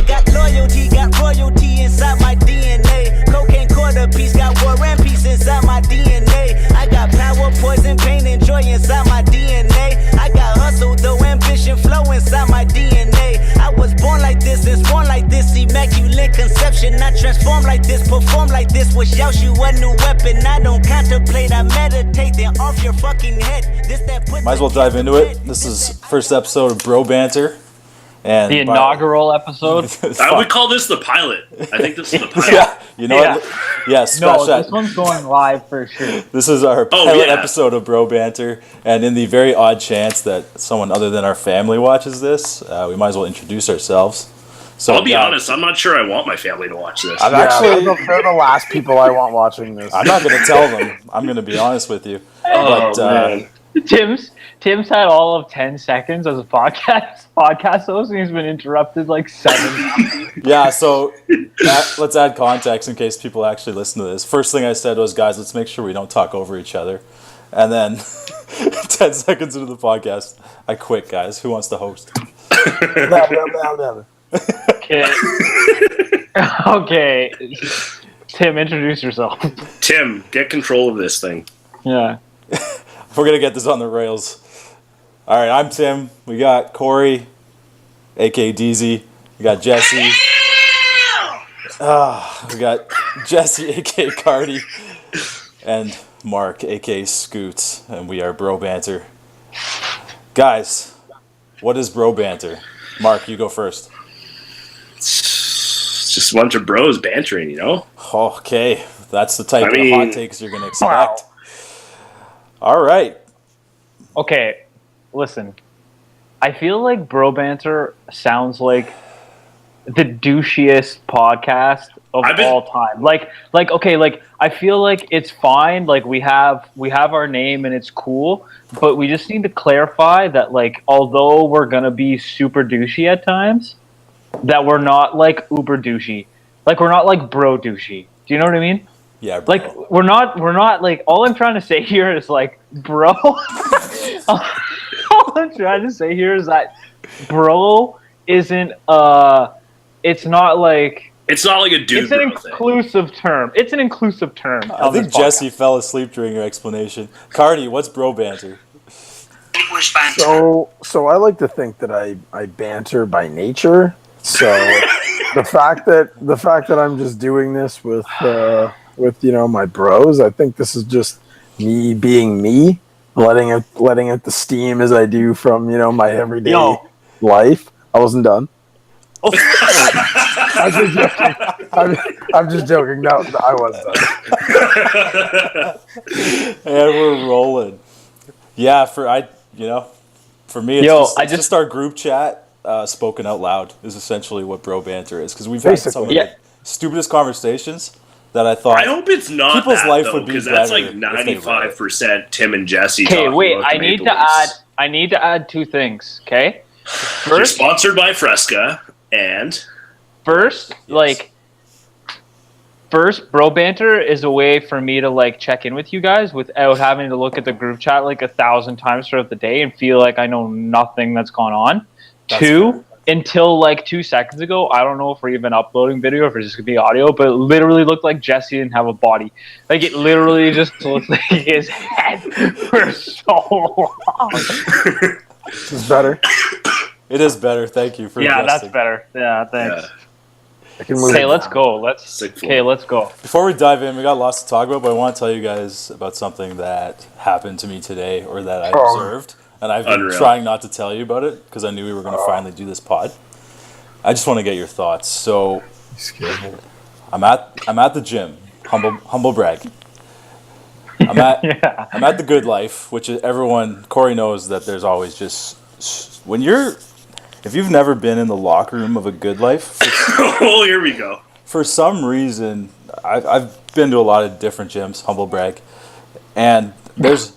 got loyalty, got royalty inside my DNA. Cocaine quarter piece, got war and peace inside my DNA. I got power, poison, pain, and joy inside my DNA. I got hustle, though ambition, flow inside my DNA. I was born like this and born like this, immaculate conception. I transform like this, perform like this, wish out you a new weapon. I don't contemplate, I meditate, then off your fucking head. This that puts Might as well dive into it. This is first episode of Bro Banter. And the inaugural episode. I would call this the pilot. I think this is the pilot. Yeah, you know what? Yeah, scratch that. This one's going live for sure. This is our pilot episode of Bro Banter, and in the very odd chance that someone other than our family watches this, we might as well introduce ourselves. So I'll be honest, I'm not sure I want my family to watch this. They're the last people I want watching this. I'm not going to tell them. I'm going to be honest with you. Man. Tim's had all of 10 seconds as a podcast host, and he's been interrupted like 7 times. Yeah, so let's add context in case people actually listen to this. First thing I said was, guys, let's make sure we don't talk over each other. And then 10 seconds into the podcast, I quit, guys. Who wants to host? Okay. Tim, introduce yourself. Tim, get control of this thing. Yeah. We're going to get this on the rails. All right, I'm Tim. We got Corey, a.k.a. Deezy. We got Jesse. We got Jesse, a.k.a. Cardi. And Mark, a.k.a. Scoots. And we are Bro Banter. Guys, what is Bro Banter? Mark, you go first. It's just a bunch of bros bantering, you know? Okay, that's the type of hot takes you're going to expect. Wow. All right. Okay, listen. I feel like Bro Banter sounds like the douchiest podcast of all time. I feel like it's fine. Like we have our name and it's cool, but we just need to clarify that, like, although we're gonna be super douchey at times, that we're not like uber douchey. Like we're not like bro douchey. Do you know what I mean? Yeah, bro. Like we're not like, all I'm trying to say here is like, bro. All I'm trying to say here is that bro isn't it's not like a dude. It's an inclusive term. It's an inclusive term. I think Jesse fell asleep during your explanation. Cardi, what's Bro Banter? So I like to think that I banter by nature. So the fact that I'm just doing this with my bros, I think this is just me being me, letting out the steam as I do from my everyday life. I wasn't done. I'm just joking. No, I was done. And we're rolling. Yeah, for me, it's just our group chat spoken out loud is essentially what Bro Banter is, because we've had some of the stupidest conversations that I thought. I hope it's not people's life would be because that's better like 95% Tim and Jesse. Okay, wait. I need to add 2 things. Okay. You're sponsored by Fresca, and first, Bro Banter is a way for me to like check in with you guys without having to look at the group chat like 1,000 times throughout the day and feel like I know nothing that's gone on. That's 2, fair. Until like 2 seconds ago, I don't know if we're even uploading video or if it's just gonna be audio, but it literally looked like Jesse didn't have a body. Like it literally just looked like his head for so long. This is better. It is better. Thank you for that's adjusting. better. Yeah, thanks. Yeah. Okay, let's go. Let's go. Before we dive in, we got lots to talk about, but I want to tell you guys about something that happened to me today, or that I observed, and I've been trying not to tell you about it because I knew we were going to finally do this pod. I just want to get your thoughts. So, I'm at the gym. Humble brag. I'm at the Good Life, which is Corey knows that there's always just if you've never been in the locker room of a Good Life. Oh, here we go. For some reason, I've been to a lot of different gyms, humble brag, and there's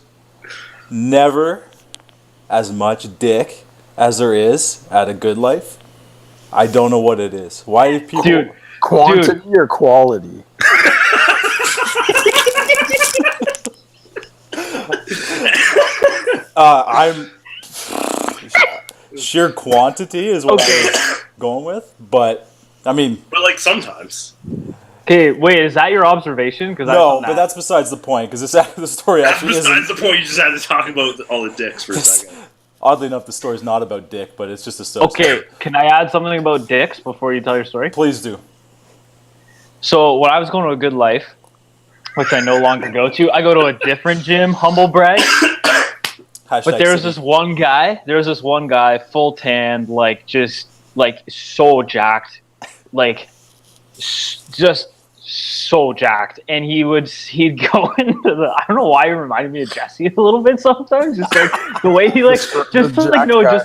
never as much dick as there is at a Good Life. I don't know what it is. Why do people... Dude, quantity or quality? I'm... Sheer quantity is what going with. But I mean, But like sometimes. Okay, wait, is that your observation? Because no, but that's besides the point. Because the story That's actually besides isn't. the point. You just had to talk about all the dicks for a second. Oddly enough, the story's not about dick, but it's just associated. Okay, can I add something about dicks before you tell your story? Please do. So when I was going to a Good Life, which I no longer go to, I go to a different gym, humble brag. But there was this one guy, full tanned, like just like so jacked, like just so jacked, and he'd go into the. I don't know why he reminded me of Jesse a little bit sometimes, just like the way he like just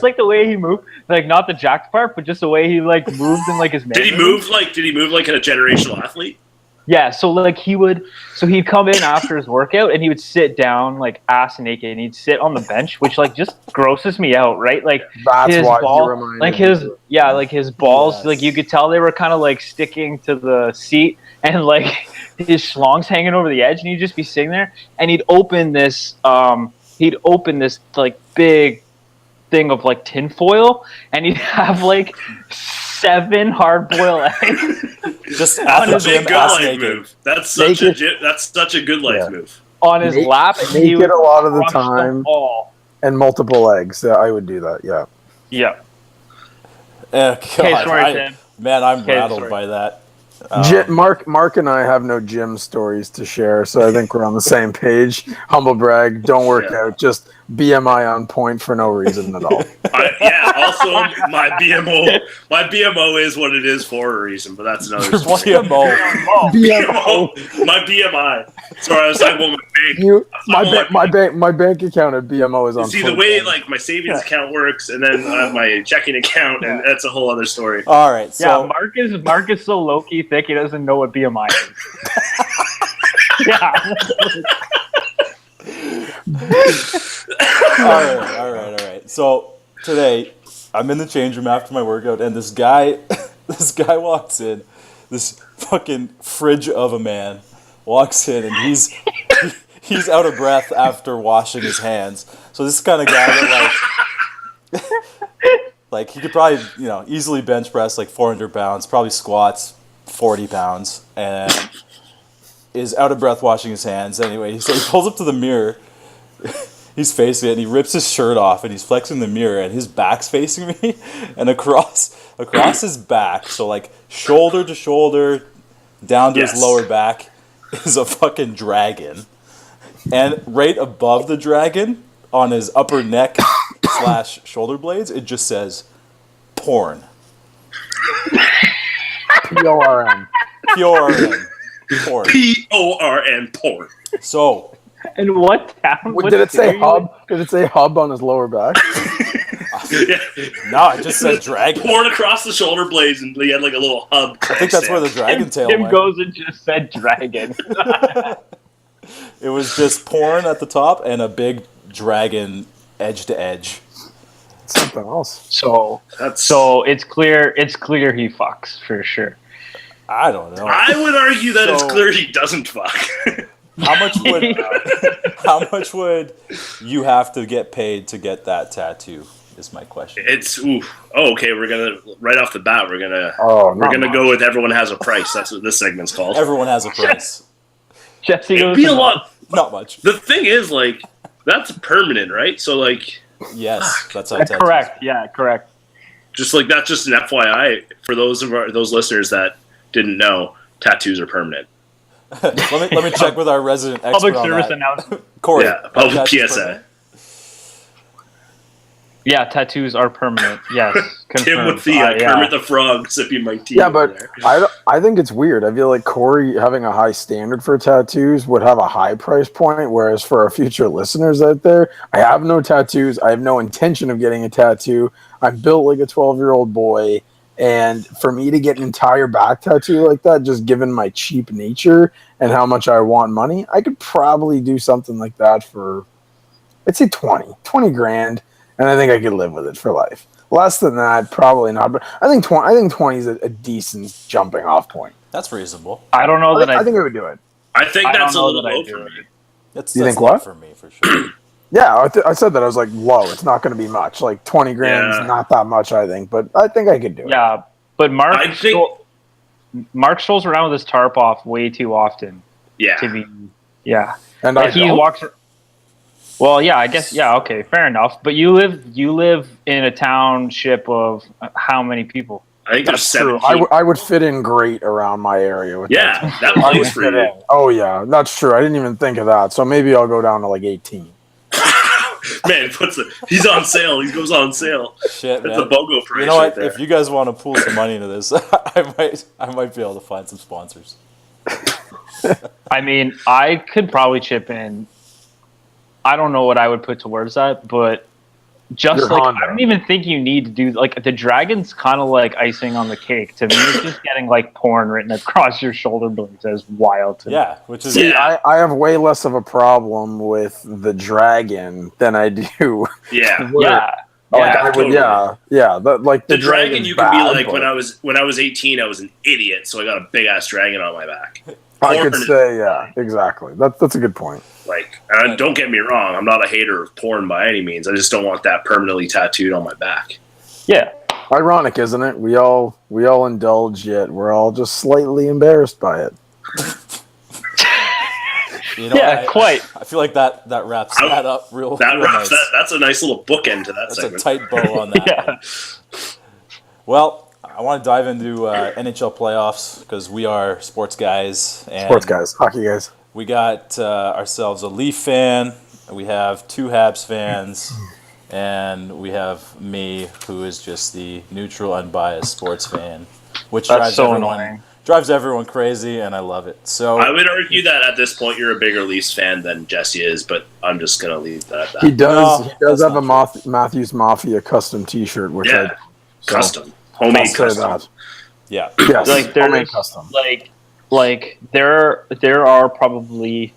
like the way he moved, like not the jacked part, but just the way he like moved in like his. Did he move like a generational athlete? Yeah, so like he'd come in after his workout and he would sit down like ass naked and he'd sit on the bench, which like just grosses me out, right? Like That's his why his balls, Yes. like you could tell they were kind of like sticking to the seat and like his schlong's hanging over the edge, and he'd just be sitting there and he'd open this like big thing of like tinfoil and he'd have like 7 hard-boiled eggs. Just at the gym, good ass life naked. move. That's such a good life move. On his lap, and he Naked would a lot of the crush them time. all. And multiple eggs. Yeah, I would do that. Yeah. Yeah. God, sorry, Tim. Man, I'm rattled sorry. by that. Mark and I have no gym stories to share, so I think we're on the same page. Humble brag, don't work out, just BMI on point for no reason at all. Also, my BMO is what it is for a reason, but that's another story. BMO. My BMI. Sorry, I was talking about my bank. My bank account at BMO is on. See the way like my savings account works, and then my checking account, and that's a whole other story. All right, so Mark is so low key thick he doesn't know what BMI is. Yeah. all right. So today, I'm in the change room after my workout, and this guy walks in, this fucking fridge of a man walks in, and he's out of breath after washing his hands. So this kind of guy that like he could probably easily bench press like 400 pounds, probably squats 40 pounds, and is out of breath washing his hands. Anyway, so he pulls up to the mirror. He's facing it, and he rips his shirt off, and he's flexing the mirror, and his back's facing me, and across his back, so like shoulder to shoulder, down to his lower back, is a fucking dragon, and right above the dragon, on his upper neck / shoulder blades, it just says porn. PORN. PORN. Porn. PORN. Porn. So. And what town? Did it say hub? Did it say hub on his lower back? No, it just said dragon. Porn across the shoulder blades, and he had like a little hub. I think that's where the dragon tail Tim went. goes and just said dragon. It was just porn at the top and a big dragon edge to edge. Something else. So it's clear he fucks for sure. I don't know. I would argue that it's clear he doesn't fuck. How much would you have to get paid to get that tattoo? Is my question. Okay. We're gonna right off the bat. We're gonna go with everyone has a price. That's what this segment's called. Everyone has a price. Jesse It'd be a lot. Not much. The thing is, like, that's permanent, right? So, like, yes, that's how. That's correct. Yeah, correct. Just like that's just an FYI for those listeners that didn't know. Tattoos are permanent. let me check with our resident expert Public on service that. announcement. Corey. Yeah, public PSA. Yeah, tattoos are permanent. Yes, Tim with the Kermit the Frog sipping my tea. Yeah, but I think it's weird. I feel like Corey having a high standard for tattoos would have a high price point, whereas for our future listeners out there, I have no tattoos. I have no intention of getting a tattoo. I'm built like a 12-year-old boy, and for me to get an entire back tattoo like that, just given my cheap nature and how much I want money, I could probably do something like that for, I'd say 20 grand. And I think I could live with it for life. Less than that, probably not. But I think 20 is a decent jumping off point. That's reasonable. I don't know I think I would do it. I think that's a little low for me. That's think low what? for me for sure. Yeah, I said that. I was like, low. It's not going to be much. Like 20 grand is not that much, I think. But I think I could do it. Yeah, But Mark strolls around with his tarp off way too often. Yeah. And like he walks. Well, yeah, I guess, yeah, okay, fair enough. But you live in a township of how many people? I think that's true. I would fit in great around my area. With that plays for you. Oh yeah, that's true. I didn't even think of that. So maybe I'll go down to like 18. Man, he's on sale. He goes on sale. Shit, that's man. a BOGO price. You know what? Right if you guys want to pool some money into this, I might be able to find some sponsors. I mean, I could probably chip in. I don't know what I would put towards that, but just like I don't even think you need to do like the dragon's kind of like icing on the cake. To me, it's just getting like porn written across your shoulder blades as wild. To yeah, which is I have way less of a problem with the dragon than I do. Yeah, the dragon. You can be like when I was 18, I was an idiot, so I got a big ass dragon on my back. I could say, yeah, exactly. That's a good point. Like, don't get me wrong, I'm not a hater of porn by any means. I just don't want that permanently tattooed on my back. Yeah. Ironic, isn't it? We all indulge, yet we're all just slightly embarrassed by it. Quite. I feel like that wraps that up real nice. That's a nice little bookend to that segment. That's a tight bow on that. Yeah. Well, I want to dive into NHL playoffs because we are sports guys. And sports guys, hockey guys. We got ourselves a Leaf fan. We have 2 Habs fans. And we have me, who is just the neutral, unbiased sports fan. Which drives everyone crazy, and I love it. So I would argue that at this point you're a bigger Leafs fan than Jesse is, but I'm just going to leave that at that. He does have a Matthews Mafia custom T-shirt, which custom. Homemade custom. Yeah. Yes. Like homemade custom. Like there are probably,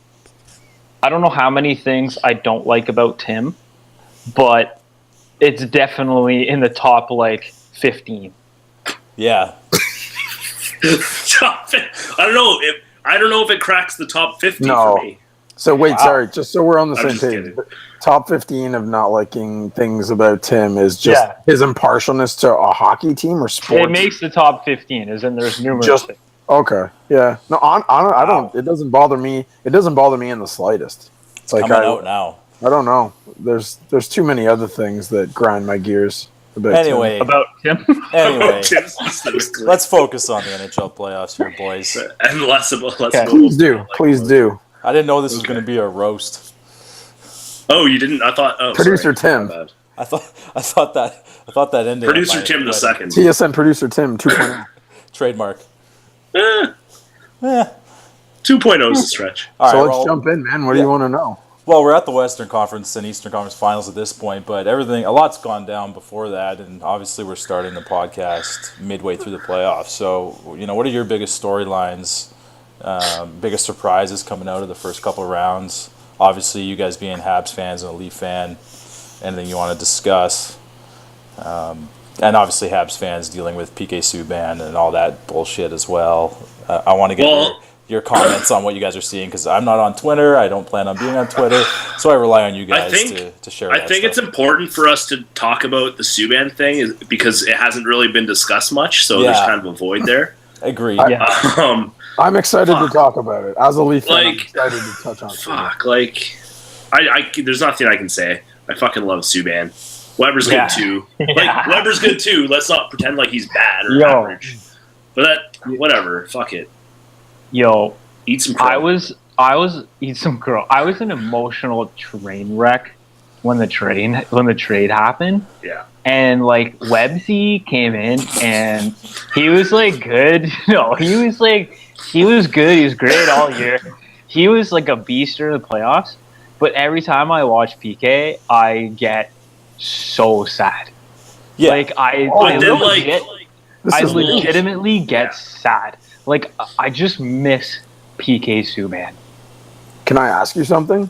I don't know how many things I don't like about Tim, but it's definitely in the top 15. Yeah. I don't know if it cracks the top 50 for me. So wait, sorry, just so we're on the same page. Top 15 of not liking things about Tim is just his impartialness to a hockey team or sports. It makes the top 15, as in there's numerous things. Okay, yeah. No, I don't. It doesn't bother me. It doesn't bother me in the slightest. It's like coming out now. I don't know. There's too many other things that grind my gears. About Tim. Anyway, let's focus on the NHL playoffs here, boys. And less about. Please do. I didn't know this was going to be a roast. Oh, you didn't? I thought. Oh, producer sorry. Tim. I thought that ended. Producer Tim the second. TSN producer Tim 2.0. Trademark. 2.0 is a stretch. So let's jump in, man. What do you want to know? Well, we're at the Western Conference and Eastern Conference Finals at this point, but a lot's gone down before that, and obviously we're starting the podcast midway through the playoffs. So, what are your biggest storylines, biggest surprises coming out of the first couple of rounds? Obviously, you guys being Habs fans and a Leaf fan, anything you want to discuss? And obviously Habs fans dealing with PK Subban and all that bullshit as well. I want to get your comments on what you guys are seeing, because I'm not on Twitter. I don't plan on being on Twitter, so I rely on you guys to share that stuff. It's important for us to talk about the Subban thing because it hasn't really been discussed much, so there's kind of a void there. Agreed. I'm excited to talk about it. As a Leaf fan, I'm excited to touch on it. There's nothing I can say. I fucking love Subban. Weber's good too. Weber's good too. Let's not pretend like he's bad or average. But whatever. Fuck it. Yo, eat some crow. I was eat some crow. I was an emotional train wreck when the trade happened. Yeah. And Websy came in and he was good. No, he was good. He was great all year. He was a beast during the playoffs. But every time I watch PK, I get so sad. Yeah. I legitimately get sad. I just miss PK Subban. Can I ask you something?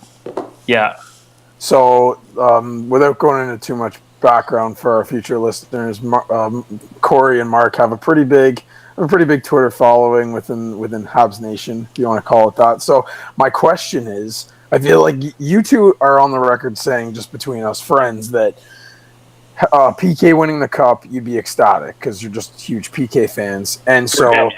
Yeah. So, without going into too much background for our future listeners, Corey and Mark have a pretty big Twitter following within Habs Nation, if you want to call it that. So, my question is, I feel like you two are on the record saying, just between us friends, that PK winning the cup, you'd be ecstatic because you're just huge PK fans. And For so, him,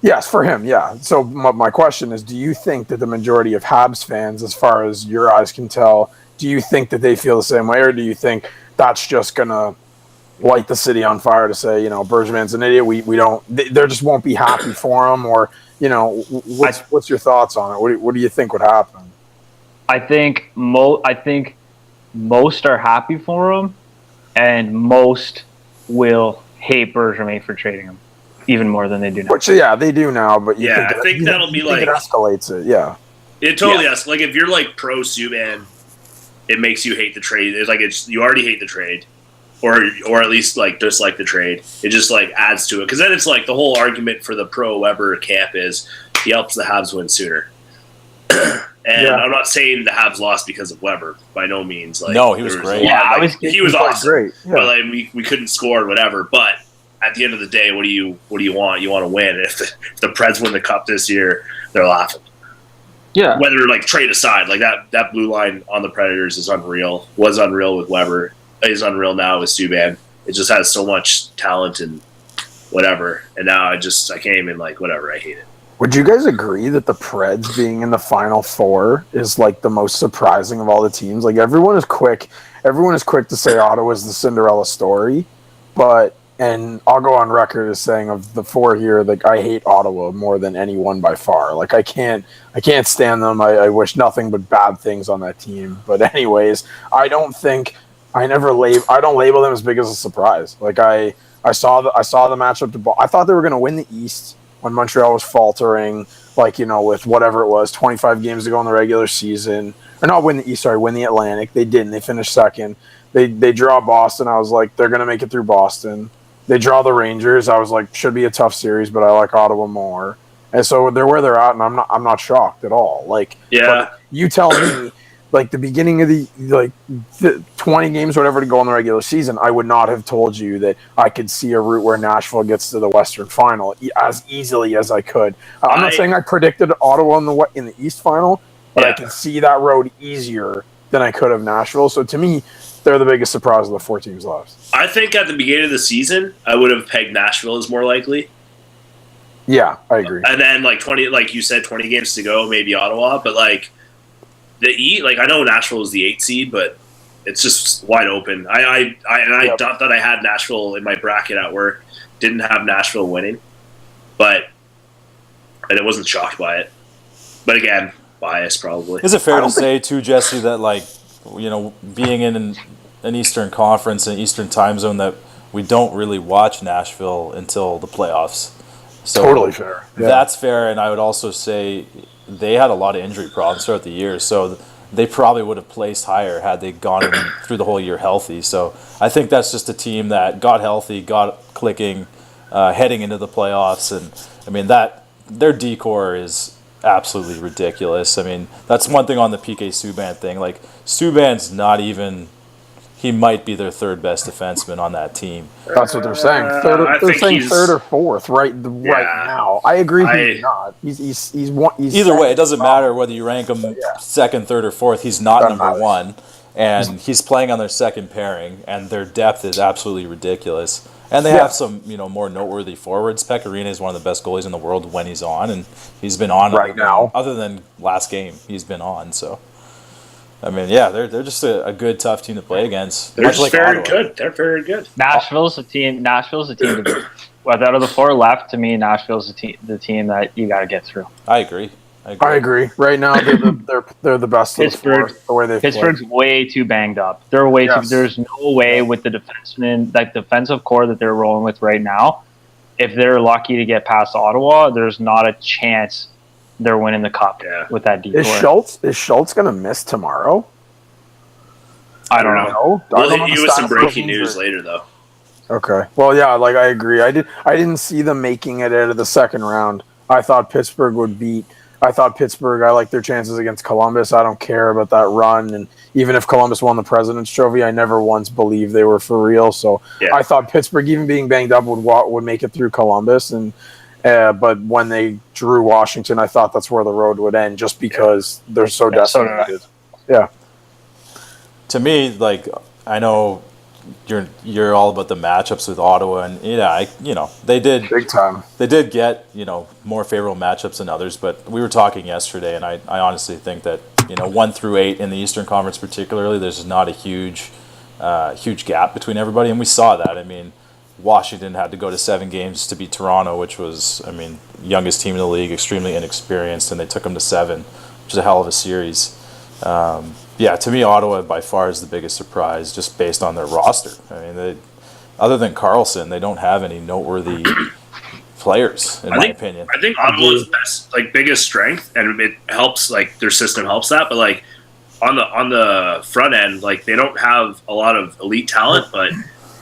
yes, for him, yeah. So my question is, do you think that the majority of Habs fans, as far as your eyes can tell, do you think that they feel the same way, or do you think that's just going to light the city on fire to say, Bergevin's an idiot, we don't, there just won't be happy for him, or, what's your thoughts on it? What do you think would happen? I think most are happy for him, and most will hate Bergevin for trading him, even more than they do now. Which, yeah, they do now, but I think that'll be like it escalates it. Yeah, it totally is. Like if you're like pro Subban, it makes you hate the trade. It's like you already hate the trade, or at least like dislike the trade. It just like adds to it because then it's like the whole argument for the pro Weber camp is he helps the Habs win sooner. And I'm not saying the Habs lost because of Weber, by no means. Like, no, he was great. He was awesome. Great. Yeah. But like, we couldn't score or whatever. But at the end of the day, what do you want? You want to win. If the Preds win the cup this year, they're laughing. Yeah. Whether like trade aside, like that blue line on the Predators is unreal. Was unreal with Weber. Is unreal now with Subban. It just has so much talent and whatever. And now I can't even like whatever. I hate it. Would you guys agree that the Preds being in the Final Four is like the most surprising of all the teams? Like everyone is quick to say Ottawa's the Cinderella story, and I'll go on record as saying of the four here, like I hate Ottawa more than anyone by far. Like I can't stand them. I wish nothing but bad things on that team. But anyways, I don't label them as big as a surprise. Like I saw the matchup to I thought they were going to win the East when Montreal was faltering, with whatever it was, 25 games to go in the regular season. Or not win the East, sorry, win the Atlantic. They didn't. They finished second. They draw Boston. I was like, they're going to make it through Boston. They draw the Rangers. I was like, should be a tough series, but I like Ottawa more. And so they're where they're at, and I'm not shocked at all. Like, yeah. You tell me, like the beginning of the 20 games, whatever, to go in the regular season, I would not have told you that I could see a route where Nashville gets to the Western Final as easily as I could. I'm not saying I predicted Ottawa in the East Final, but I can see that road easier than I could have Nashville. So to me, they're the biggest surprise of the four teams left. I think at the beginning of the season, I would have pegged Nashville as more likely. Yeah, I agree. And then like 20 games to go, maybe Ottawa, but like. I know Nashville is the 8th seed, but it's just wide open. I thought that I had Nashville in my bracket at work. Didn't have Nashville winning, and I wasn't shocked by it. But again, bias probably. Is it fair to say too, Jesse, that being in an Eastern Conference and Eastern time zone, that we don't really watch Nashville until the playoffs? So totally fair. Yeah. That's fair, and I would also say they had a lot of injury problems throughout the year, so they probably would have placed higher had they gone through the whole year healthy. So I think that's just a team that got healthy, got clicking, heading into the playoffs, and I mean that their decor is absolutely ridiculous. I mean that's one thing on the PK Subban thing. Like Subban's not even. He might be their third best defenseman on that team. That's what they're saying. They're saying third or fourth right now. I agree. He's not. He's either way. It doesn't matter whether you rank him second, third, or fourth. He's not number one, and he's playing on their second pairing, and their depth is absolutely ridiculous. And they have some, more noteworthy forwards. Pecorino is one of the best goalies in the world when he's on, and he's been on right now. Other than last game, he's been on. So. I mean, yeah, they're just a good, tough team to play against. They're just very good. They're very good. Nashville's a team to beat. Out of the four left, to me, Nashville's the team that you got to get through. I agree. Right now, they're the best. Pittsburgh, the way they Pittsburgh's way too banged up. They're way too. There's no way with the defensemen, like defensive core that they're rolling with right now. If they're lucky to get past Ottawa, there's not a chance they're winning the cup with that deep. Is Schultz going to miss tomorrow? I don't know. We'll hit you with some breaking news later, though. Okay. Well, yeah, I agree. I didn't see them making it out of the second round. I thought Pittsburgh would beat. I like their chances against Columbus. I don't care about that run. And even if Columbus won the President's Trophy, I never once believed they were for real. So I thought Pittsburgh, even being banged up, would make it through Columbus. And but when they drew Washington, I thought that's where the road would end, just because they're so decimated. Yeah. To me, I know you're all about the matchups with Ottawa, and they did big time. They did get more favorable matchups than others, but we were talking yesterday, and I honestly think that 1 through 8 in the Eastern Conference particularly, there's not a huge gap between everybody, and we saw that. I mean, Washington had to go to 7 games to beat Toronto, which was, youngest team in the league, extremely inexperienced, and they took them to 7, which is a hell of a series. To me, Ottawa by far is the biggest surprise, just based on their roster. Other than Carlson, they don't have any noteworthy players, in my opinion. I think Ottawa's best, biggest strength, and it helps, their system helps that, but on the front end, they don't have a lot of elite talent, but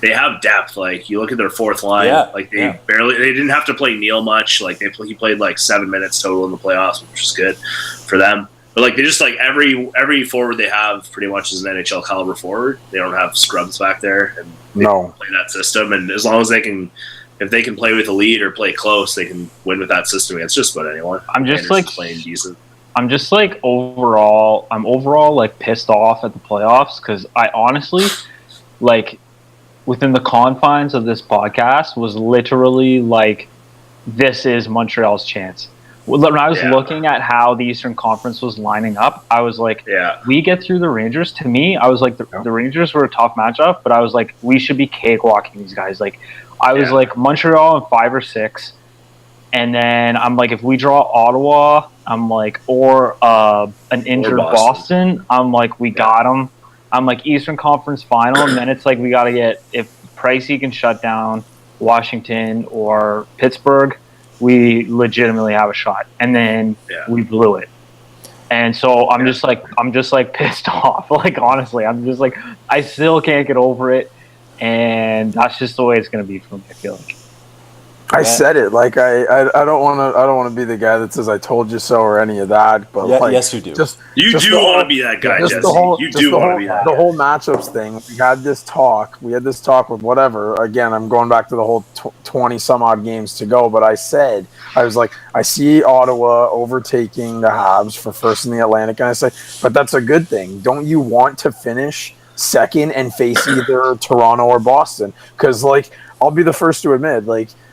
they have depth. You look at their fourth line, they didn't have to play Neil much. He played 7 minutes total in the playoffs, which is good for them. But they just every forward they have pretty much is an NHL caliber forward. They don't have scrubs back there, and they can play that system. And as long as if they can play with a lead or play close, they can win with that system against just about anyone. I'm just playing decent. I'm just overall pissed off at the playoffs because I honestly within the confines of this podcast was literally this is Montreal's chance. When I was looking at how the Eastern Conference was lining up, I was we get through the Rangers. To me, I was the Rangers were a tough matchup, but I was we should be cakewalking these guys. I was Montreal in 5 or 6, and then I'm if we draw Ottawa, I'm or an injured Boston, I'm we got them. I'm Eastern Conference final, and then it's we got to get, if Pricey can shut down Washington or Pittsburgh, we legitimately have a shot, and then we blew it. And so I'm just pissed off. Honestly, I'm just I still can't get over it, and that's just the way it's gonna be for me. I feel like. I said it. I don't want to be the guy that says I told you so or any of that. But yes, you do. You do want to be that guy, Jesse. You do want to be that. The whole matchups thing. We had this talk with whatever. Again, I'm going back to the whole 20 some odd games to go. But I said I was I see Ottawa overtaking the Habs for first in the Atlantic, and I say, but that's a good thing. Don't you want to finish second and face either Toronto or Boston? Because I'll be the first to admit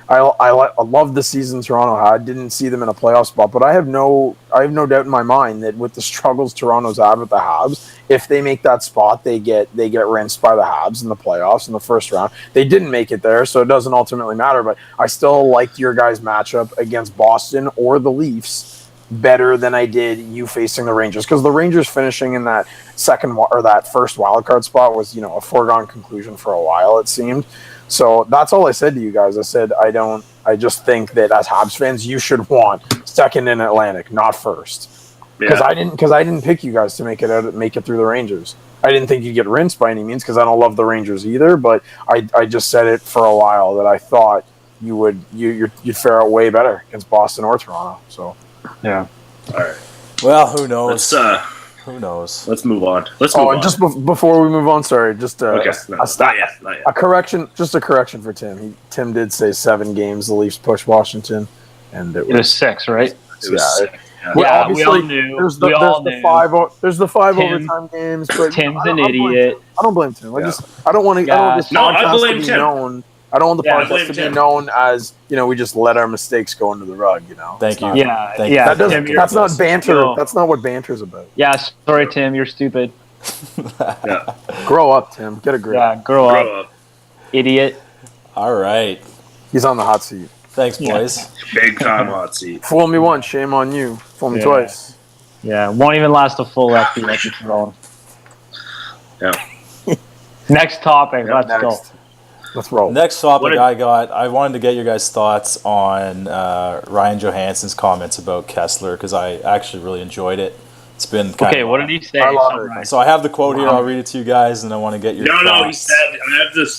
I love the season Toronto had. Didn't see them in a playoff spot, but I have no doubt in my mind that with the struggles Toronto's had with the Habs, if they make that spot, they get rinsed by the Habs in the playoffs in the first round. They didn't make it there, so it doesn't ultimately matter. But I still liked your guys' matchup against Boston or the Leafs better than I did you facing the Rangers, because the Rangers finishing in that that first wildcard spot was a foregone conclusion for a while, it seemed. So that's all I said to you guys. I said I just think that as Habs fans, you should want second in Atlantic, not first. Because I didn't pick you guys to make it through the Rangers. I didn't think you'd get rinsed by any means, because I don't love the Rangers either. But I just said it for a while that I thought you'd fare out way better against Boston or Toronto. So yeah. All right. Well, who knows? Who knows? Let's move on. And just before we move on, sorry, just not yet. A correction for Tim. Tim did say 7 games the Leafs pushed Washington, and it was 6, right? It was 6. Yeah, we all knew. There's the 5 overtime games. But Tim's an idiot. I don't blame Tim. I don't want to. I blame Tim. I don't want the podcast to be known as we just let our mistakes go under the rug. Thank you. That's not banter. No. That's not what banter's about. Yeah, sorry, Tim. You're stupid. Grow up, Tim. Get a grip. Yeah, grow up. Idiot. All right. He's on the hot seat. Thanks, boys. Big time hot seat. Fool me once, shame on you. Fool me twice. Yeah, won't even last a full episode. Yeah. Next topic. Let's go. Let's roll. Next topic I wanted to get your guys' thoughts on Ryan Johansson's comments about Kessler, because I actually really enjoyed it. It's been kind of... what did he say? I love it. So I have the quote here. I'll read it to you guys, and I want to get your thoughts. No, he said,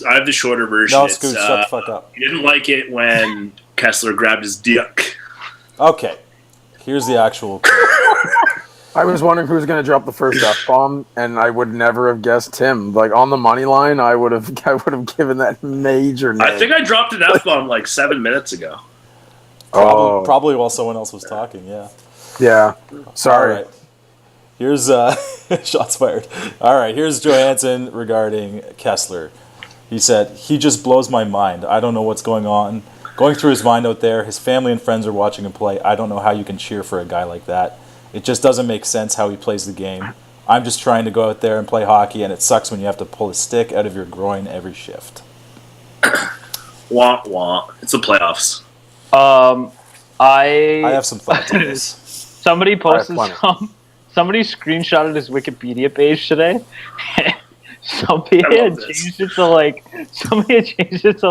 I have the shorter version. No, Scooch, shut the fuck up. He didn't like it when Kessler grabbed his dick. Okay. Here's the actual quote. I was wondering who was going to drop the first F-bomb, and I would never have guessed Tim. On the money line, I would have given that major name. I think I dropped an F-bomb 7 minutes ago. Probably while someone else was talking, yeah. Yeah. Sorry. All right. Here's shots fired. All right, here's Johansson regarding Kessler. He said, "He just blows my mind. I don't know what's going through his mind out there. His family and friends are watching him play. I don't know how you can cheer for a guy like that. It just doesn't make sense how he plays the game. I'm just trying to go out there and play hockey, and it sucks when you have to pull a stick out of your groin every shift." Wah wah. It's the playoffs. I have some thoughts on this. Somebody posted somebody screenshotted his Wikipedia page today. Somebody had changed it to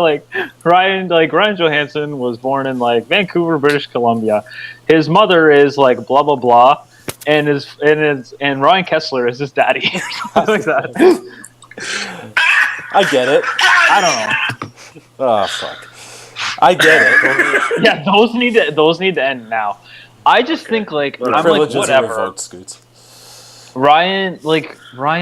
like Ryan Johansson was born in like Vancouver, British Columbia. His mother is like blah blah blah, and Ryan Kessler is his daddy or something like that. I get it. I don't know. Oh fuck. I get it. Yeah, those need to end now. I just think like I'm like whatever. Revoked, Scoots. Ryan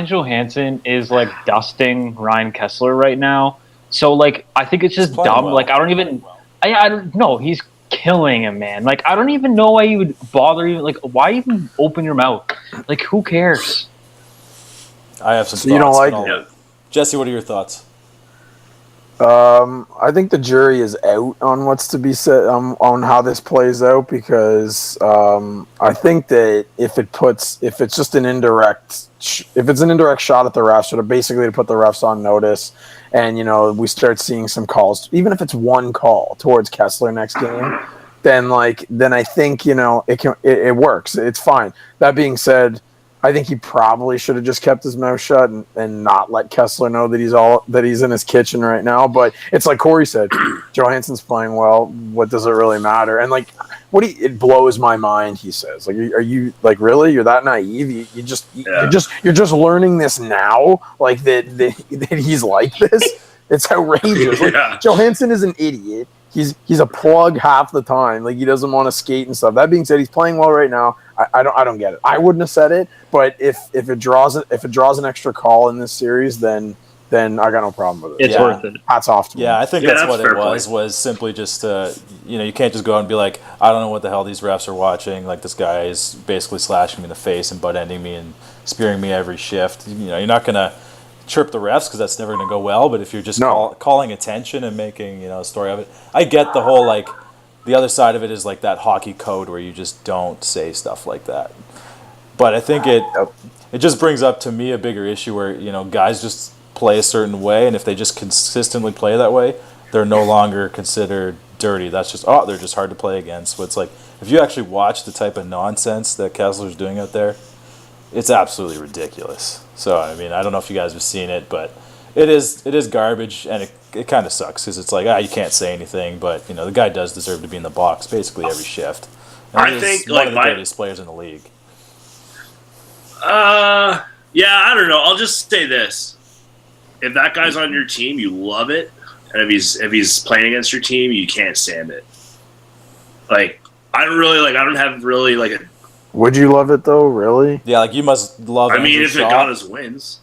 Johansson is like dusting Ryan Kessler right now. So like I think it's just dumb. Well. Like I don't know. He's killing him, man. Like I don't even know why you would bother even like why even open your mouth? Like who cares? I have some thoughts. You don't like it? Jesse, what are your thoughts? I think the jury is out on what's to be said on how this plays out because I think that if it's just an indirect shot at the refs, or basically to put the refs on notice, and we start seeing some calls, even if it's one call towards Kessler next game, then I think it works. It's fine. That being said, I think he probably should have just kept his mouth shut and not let Kessler know that he's in his kitchen right now. But it's like Corey said, Johansson's playing well. What does it really matter? And it blows my mind. He says, like, are you like really? You're that naive? You're just learning this now, like that he's like this. It's outrageous. Like, Johansson is an idiot. He's a plug half the time. Like he doesn't want to skate and stuff. That being said, he's playing well right now. I don't get it. I wouldn't have said it, but if it draws an extra call in this series, then I got no problem with it. It's worth it. Hats off to me. Yeah, I think that's what it was simply just you can't just go out and be like, I don't know what the hell these refs are watching. Like this guy is basically slashing me in the face and butt ending me and spearing me every shift. You're not gonna chirp the refs because that's never going to go well, but if you're just calling attention and making a story of it, I get the whole the other side of it is like that hockey code where you just don't say stuff like that. But I think it just brings up to me a bigger issue where guys just play a certain way, and if they just consistently play that way, they're no longer considered dirty. That's just they're just hard to play against. But it's like if you actually watch the type of nonsense that Kessler's doing out there, it's absolutely ridiculous. So, I mean, I don't know if you guys have seen it, but it is garbage, and it kind of sucks because it's like, you can't say anything, but, the guy does deserve to be in the box basically every shift. And I think, one of the dirtiest players in the league. Yeah, I don't know. I'll just say this. If that guy's on your team, you love it, and if he's playing against your team, you can't stand it. Like, I don't have really, like, a... Would you love it though? Really? Yeah, like you must love. I mean, if it got us wins,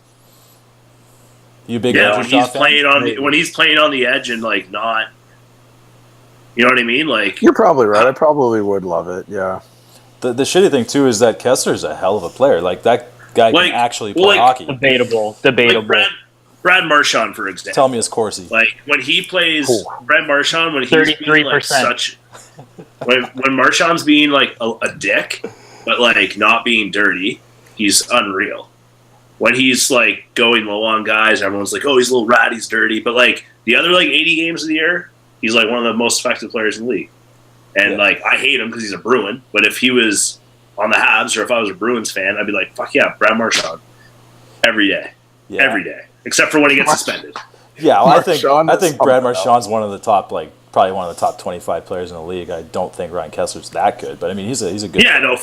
you big when he's playing on the edge and like not, you know what I mean? Like you're probably right. I probably would love it. Yeah. The shitty thing too is that Kessler's a hell of a player. Like that guy can actually play hockey. Debatable. Like Brad Marchand, for example. Tell me his Corsi. Like when he plays Brad Marchand, when he's 33%. like such, when Marchand's being like a dick. But, like, not being dirty, he's unreal. When he's, like, going low on guys, everyone's like, oh, he's a little rat, he's dirty. But, like, the other, 80 games of the year, he's, like, one of the most effective players in the league. And, I hate him because he's a Bruin. But if he was on the Habs or if I was a Bruins fan, I'd be like, fuck yeah, Brad Marchand. Every day. Yeah. Every day. Except for when he gets suspended. Yeah, well, I think Brad Marchand's one of the top, probably one of the top 25 players in the league. I don't think Ryan Kessler's that good, but I mean, he's a good. Yeah, no,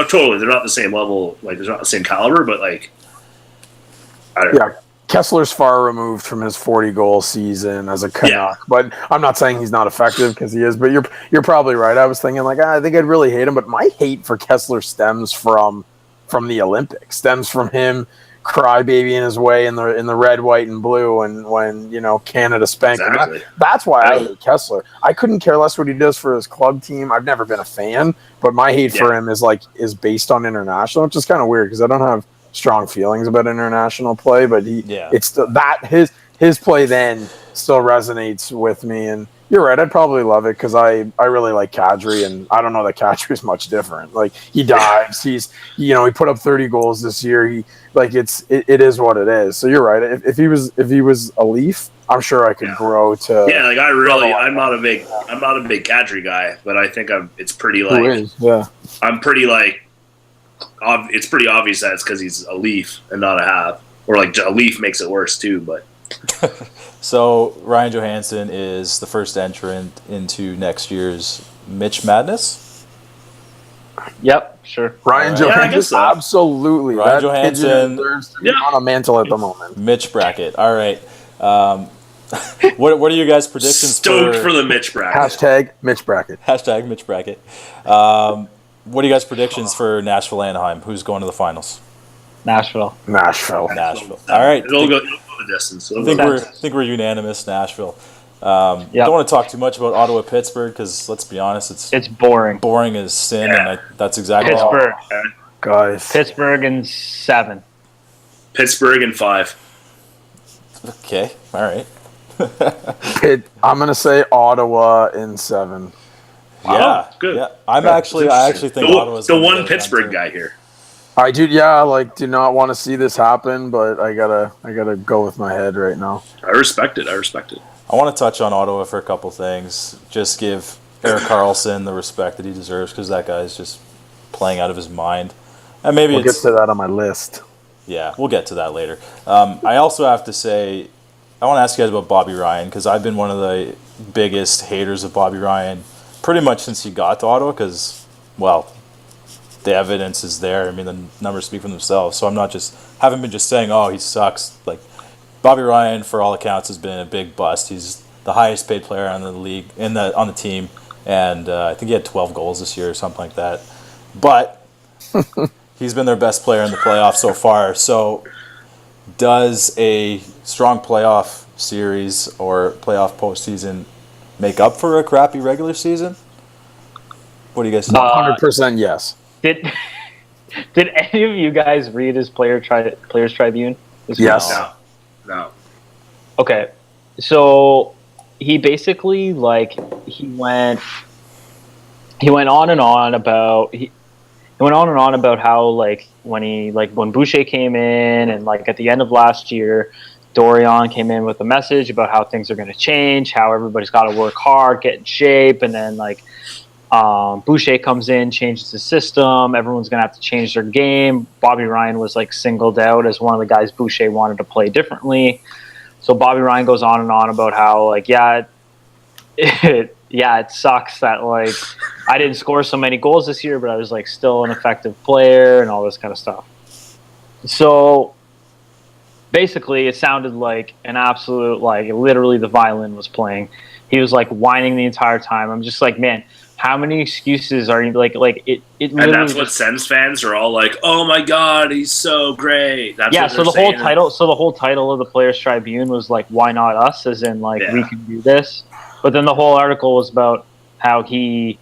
totally. They're not the same level. Like, they're not the same caliber, but I don't know. Kessler's far removed from his 40-goal season as a Canuck, but I'm not saying he's not effective because he is. But you're probably right. I was thinking I think I'd really hate him, but my hate for Kessler stems from the Olympics, stems from him crybabying his way in the red, white, and blue, and when Canada spanked him. That's why I hate Kessler. I couldn't care less what he does for his club team. I've never been a fan, but my hate for him is based on international, which is kind of weird because I don't have strong feelings about international play. But his play then still resonates with me. And you're right, I'd probably love it because I really like Kadri, and I don't know that Kadri's much different. Like, he dives, he put up 30 goals this year. It is what it is. So you're right. If he was a Leaf, I'm sure I could grow to. Yeah, like I'm not a big Kadri guy, but I think it's pretty like. Yeah. I'm pretty like. It's pretty obvious that it's because he's a Leaf and not a Have, or like a Leaf makes it worse too, but. So Ryan Johansson is the first entrant into next year's Mitch Madness. Yep, sure. Ryan Johansson, absolutely. Ryan Johansson deserves to be on a mantle at the moment. Mitch bracket. All right. What are you guys' predictions? Stoked for the Mitch bracket. Hashtag Mitch bracket. Hashtag Mitch bracket. What are you guys' predictions for Nashville Anaheim? Who's going to the finals? Nashville. All right. It'll go the distance. I think we're unanimous. Nashville. Don't want to talk too much about Ottawa Pittsburgh because let's be honest, it's boring. Boring as sin, and that's exactly Pittsburgh. Guys. Pittsburgh in 7. Pittsburgh in 5. Okay. All right. I'm gonna say Ottawa in 7. Yeah, good. Yeah, I actually think Ottawa's the one Pittsburgh guy here. I do. Yeah, do not want to see this happen, but I gotta go with my head right now. I respect it. I want to touch on Ottawa for a couple things. Just give Erik Karlsson the respect that he deserves because that guy's just playing out of his mind. And maybe we'll get to that on my list. Yeah, we'll get to that later. I also have to say, I want to ask you guys about Bobby Ryan because I've been one of the biggest haters of Bobby Ryan pretty much since he got to Ottawa because, well, the evidence is there. I mean, the numbers speak for themselves. So haven't been just saying, oh, he sucks. Like, Bobby Ryan, for all accounts, has been a big bust. He's the highest paid player on the league on the team, and I think he had 12 goals this year or something like that. But he's been their best player in the playoffs so far. So, does a strong playoff series or playoff postseason make up for a crappy regular season? What do you guys think? 100% yes. Did any of you guys read his Players Tribune? Yes. No. Okay, so he basically he went on and on about how when Boucher came in and at the end of last year, Dorion came in with a message about how things are going to change, how everybody's got to work hard, get in shape, and then Boucher comes in, changes the system. Everyone's going to have to change their game. Bobby Ryan was singled out as one of the guys Boucher wanted to play differently. So Bobby Ryan goes on and on about how it sucks that I didn't score so many goals this year, but I was still an effective player and all this kind of stuff. So basically, it sounded like an absolute literally the violin was playing. He was whining the entire time. I'm just man. How many excuses are you it? And that's what Sens fans are all oh my god, he's so great. That's what so the whole title of the Players Tribune was why not us? As in we can do this. But then the whole article was about how he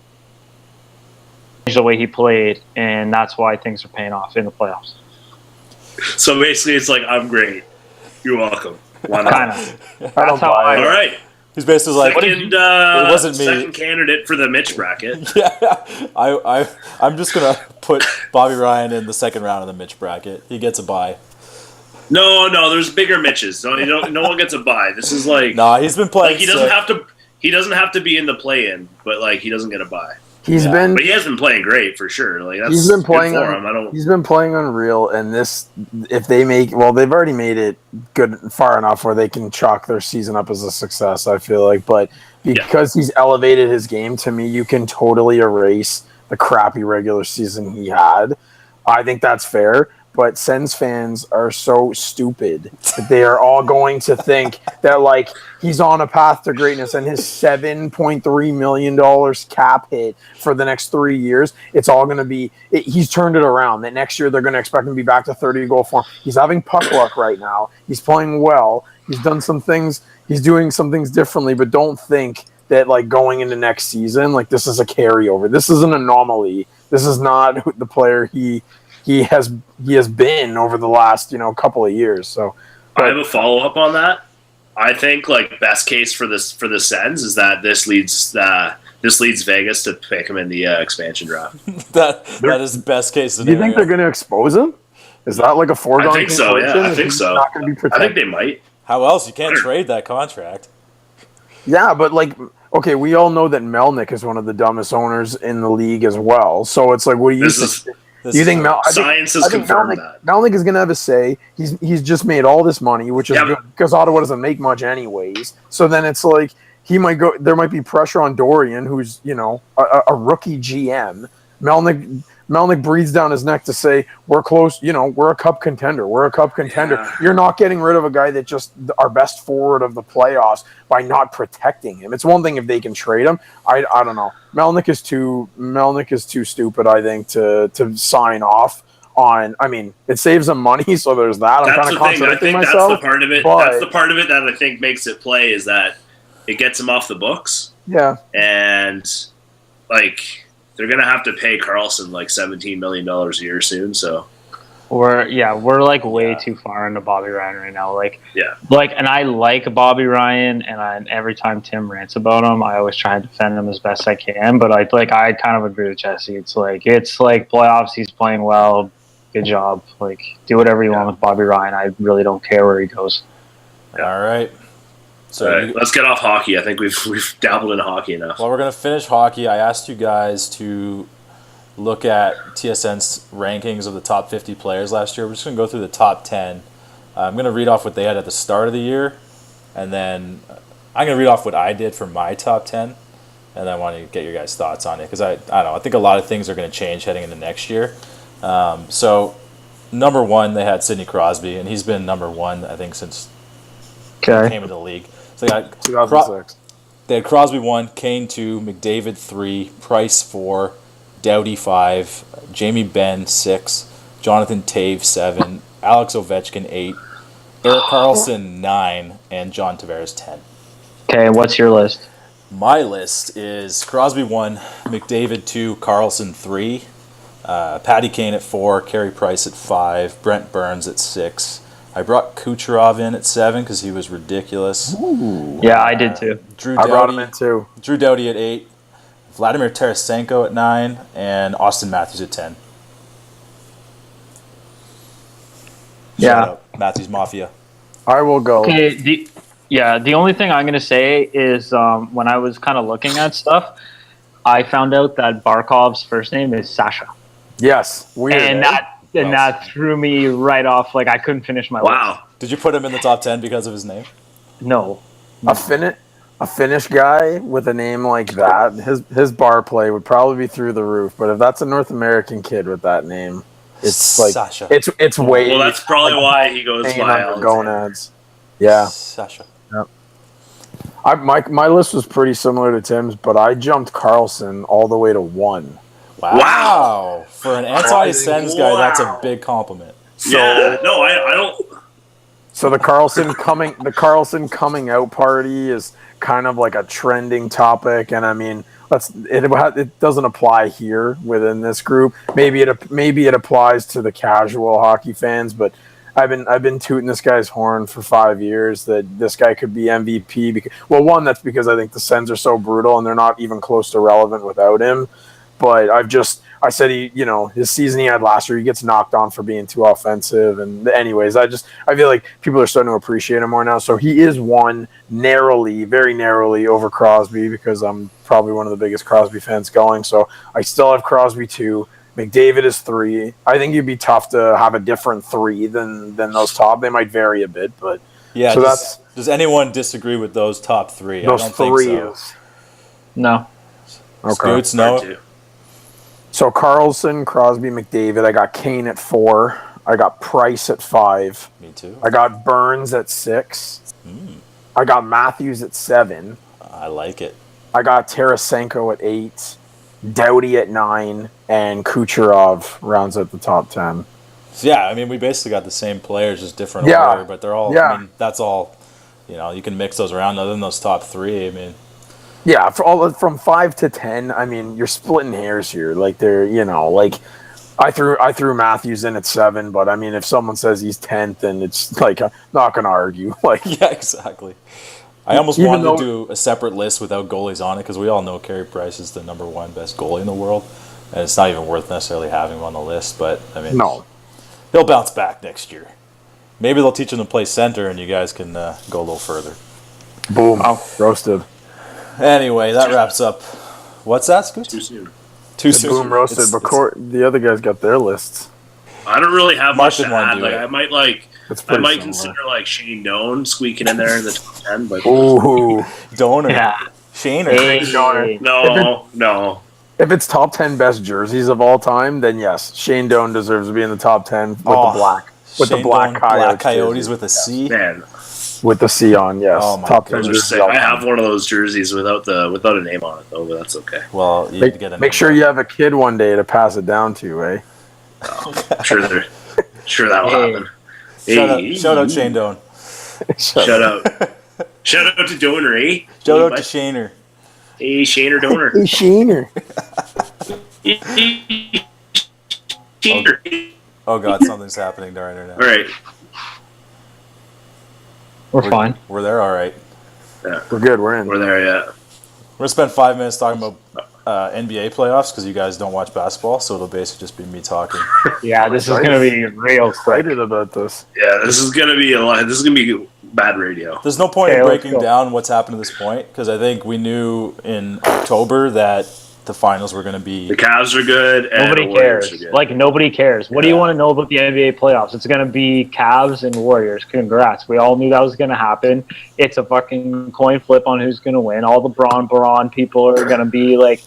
changed the way he played, and that's why things are paying off in the playoffs. So basically, it's I'm great. You're welcome. Why not? Kind of. That's how all right. He's basically it wasn't me. Second candidate for the Mitch bracket. Yeah, I'm just gonna put Bobby Ryan in the second round of the Mitch bracket. He gets a bye. No, there's bigger Mitches. No one gets a bye. This is he's been playing. He doesn't have to. He doesn't have to be in the play-in, but he doesn't get a bye. But he has been playing great for sure. That's he's been playing good for him. He's been playing unreal, and if they they've already made it good far enough where they can chalk their season up as a success. I feel but because he's elevated his game, to me, you can totally erase the crappy regular season he had. I think that's fair. But Sens fans are so stupid that they are all going to think that he's on a path to greatness, and his $7.3 million cap hit for the next 3 years, it's all going to be he's turned it around. That next year they're going to expect him to be back to 30-goal form. He's having puck luck right now. He's playing well. He's done some things. He's doing some things differently, but don't think that going into next season, this is a carryover. This is an anomaly. This is not the player he has been over the last couple of years. So I have a follow up on that. I think like best case for the Sens is that this leads Vegas to pick him in the expansion draft. that is the best case Do scenario. you think they're going to expose him? Is that like a foregone I think so. conclusion? Yeah, I think so. Not going to be protected? I think they might. How else? You can't trade that contract. Yeah, but like, okay, we all know that Melnick is one of the dumbest owners in the league as well. So it's like, what do you think? You think science has confirmed that Melnick is going to have a say? He's just made all this money, which is good because Ottawa doesn't make much anyways. So then it's like he might go. There might be pressure on Dorian, who's a rookie GM. Melnick breathes down his neck to say, we're close, we're a cup contender. We're a cup contender. Yeah. You're not getting rid of a guy that just our best forward of the playoffs by not protecting him. It's one thing if they can trade him. I don't know. Melnick is too stupid, I think, to sign off on. I mean, it saves them money, so there's that. I'm kind of contradicting myself. That's the part of it. That's the part of it that I think makes it play is that it gets him off the books. Yeah. And like they're gonna have to pay Carlson like $17 million a year soon. So we're like way too far into Bobby Ryan right now. And I like Bobby Ryan, and every time Tim rants about him, I always try and defend him as best I can. But I kind of agree with Jesse. It's like playoffs. He's playing well. Good job. Like do whatever you want with Bobby Ryan. I really don't care where he goes. Yeah. All right. So let's get off hockey. I think we've dabbled in hockey enough. Well, we're going to finish hockey. I asked you guys to look at TSN's rankings of the top 50 players last year. We're just going to go through the top 10. I'm going to read off what they had at the start of the year, and then I'm going to read off what I did for my top 10, and then I want to get your guys' thoughts on it because I don't know. I think a lot of things are going to change heading into next year. So number one, they had Sidney Crosby, and he's been number one, I think, since he came into the league. So they got 2006. They had Crosby 1, Kane 2, McDavid 3, Price 4, Doughty 5, Jamie Benn 6, Jonathan Toews 7, Alex Ovechkin 8, Erik Karlsson 9, and John Tavares 10. Okay, what's your list? My list is Crosby 1, McDavid 2, Karlsson 3, Patty Kane at 4, Carey Price at 5, Brent Burns at 6. I brought Kucherov in at 7 because he was ridiculous. Ooh. Yeah, I did too. I brought him in too. Drew Doughty at 8, Vladimir Tarasenko at 9, and Austin Matthews at 10. Yeah. Matthews Mafia. I will go. Okay, the only thing I'm going to say is when I was kind of looking at stuff, I found out that Barkov's first name is Sasha. Yes. Weird. And that threw me right off. Like, I couldn't finish my list. Did you put him in the top 10 because of his name? No. A Finnish guy with a name like that, his bar play would probably be through the roof. But if that's a North American kid with that name, it's like Sasha. It's way. Well, that's probably why he goes by gonads. Yeah. Sasha. Yep. My list was pretty similar to Tim's, but I jumped Karlsson all the way to 1. Wow. For an anti-Sens guy, that's a big compliment. So, I don't. So the Karlsson coming out party is kind of like a trending topic, and I mean, it doesn't apply here within this group. Maybe it applies to the casual hockey fans, but I've been tooting this guy's horn for 5 years that this guy could be MVP. That's because I think the Sens are so brutal and they're not even close to relevant without him. But I said his season he had last year, he gets knocked on for being too offensive. And anyways, I feel like people are starting to appreciate him more now. So he is one very narrowly over Crosby because I'm probably one of the biggest Crosby fans going. So I still have Crosby 2. McDavid is 3. I think it'd be tough to have a different 3 than those top. They might vary a bit, but yeah. So does anyone disagree with those top 3? Those I don't think so. No. Okay. Scoots, no. So Karlsson, Crosby, McDavid. I got Kane at 4. I got Price at 5. Me too. I got Burns at 6. I got Matthews at 7. I like it. I got Tarasenko at 8. Doughty at 9. And Kucherov rounds out the top 10. So yeah, I mean, we basically got the same players, just different order, but they're all, I mean, that's all, you can mix those around other than those top 3, I mean. Yeah, from 5 to 10, I mean, you're splitting hairs here. Like, they're, I threw Matthews in at 7, but I mean, if someone says he's 10th, and it's like I'm not gonna argue. Like, Yeah, exactly. I almost wanted to do a separate list without goalies on it because we all know Carey Price is the number 1 best goalie in the world, and it's not even worth necessarily having him on the list. But I mean, no, he'll bounce back next year. Maybe they'll teach him to play center, and you guys can go a little further. boom, roasted. Anyway, that wraps up. What's that, Scoot? Too soon. Too soon. Boom, roasted. But the other guys got their lists. I don't really have much to add. Like, I might consider like Shane Doan squeaking in there in the top 10, but Ooh, Donor. Yeah. Shane or Hey. no. if it's top 10 best jerseys of all time, then yes, Shane Doan deserves to be in the top 10 with the black. With Shane the black Doan, Coyotes, Black Coyotes with a C. Man, with the C on, yes. Oh my top 10 goodness. those are jerseys sick. of all I time. have one of those jerseys without a name on it though, but that's okay. Well, you get a Make sure you have a kid one day to pass it down to, eh? Sure that'll happen. Shout out Shane Doan. Shout out to Donor, eh? Shout out to Shaner. Hey, Shaner Donor. Hey, Sheener. Shaner. Oh god, something's happening to our internet. All right. We're fine. We're there, all right. Yeah, We're good. We're in. we're there, yeah. We're gonna spend 5 minutes talking about NBA playoffs because you guys don't watch basketball, so it'll basically just be me talking. Yeah, this is gonna be real quick. Excited about this. Yeah, this is gonna be This is gonna be bad radio. There's no point in Okay, let's breaking go. down what's happened to this point because I think we knew in October that the finals were going to be. The Cavs are good. And Nobody the Warriors cares. are good. Like, nobody cares. What do you want to know about the NBA playoffs? It's going to be Cavs and Warriors. Congrats. We all knew that was going to happen. It's a fucking coin flip on who's going to win. All the Braun people are going to be, like,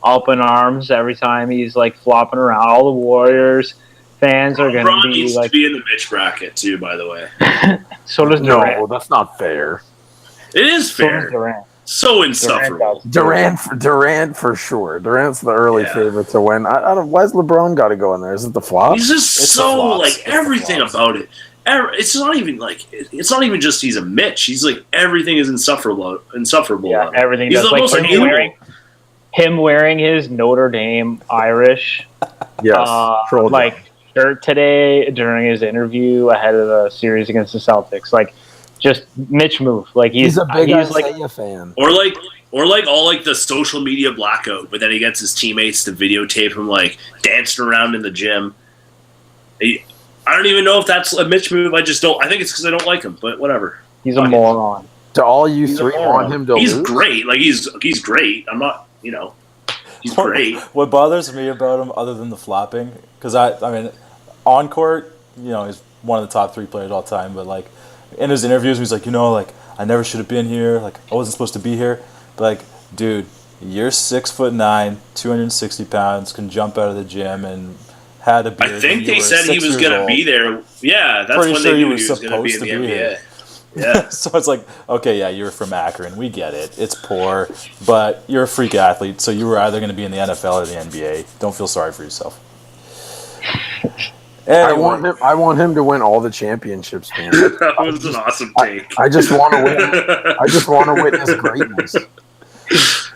up in arms every time he's, like, flopping around. All the Warriors fans are going LeBron to be, needs like... to be in the Mitch bracket, too, by the way. So does Durant. No, that's not fair. It is So does fair. Durant. So insufferable. Durant for sure. Durant's the early favorite to win. I don't. Why's LeBron got to go in there? Is it the flop? He's just It's the so, flops. like, It's everything the flops. about it. It's not even, like, it's not even just he's a Mitch. He's, like, everything is insufferable. Yeah, everything He's does. the Like, most him wearing his Notre Dame Irish Yes. troll like shirt today during his interview ahead of the series against the Celtics. Like, just Mitch move. Like, he's a big like, Isaiah fan. Or all like the social media blackout, but then he gets his teammates to videotape him like dancing around in the gym. I don't even know if that's a Mitch move. I just don't. I think it's because I don't like him, but whatever. he's a moron. Do all you He's three a moron. want him to He's lose? great. Like he's great. I'm not. He's great. What bothers me about him, other than the flopping, because I mean, on court, he's one of the top 3 players of all time. But like in his interviews, he's like, like I never should have been here. Like I wasn't supposed to be here. But like, dude, you're 6'9", 260 pounds, can jump out of the gym and had a beard. I think they said he was going to be there. Yeah, that's Pretty when sure they he knew was he was going to be in supposed the to be NBA. here. Yeah. So it's like, okay, yeah, you're from Akron. We get it. It's poor, but you're a freak athlete, so you were either going to be in the NFL or the NBA. Don't feel sorry for yourself. Anyway, I want him to win all the championships, man. That was an awesome take. I just want to win. I just want to witness greatness.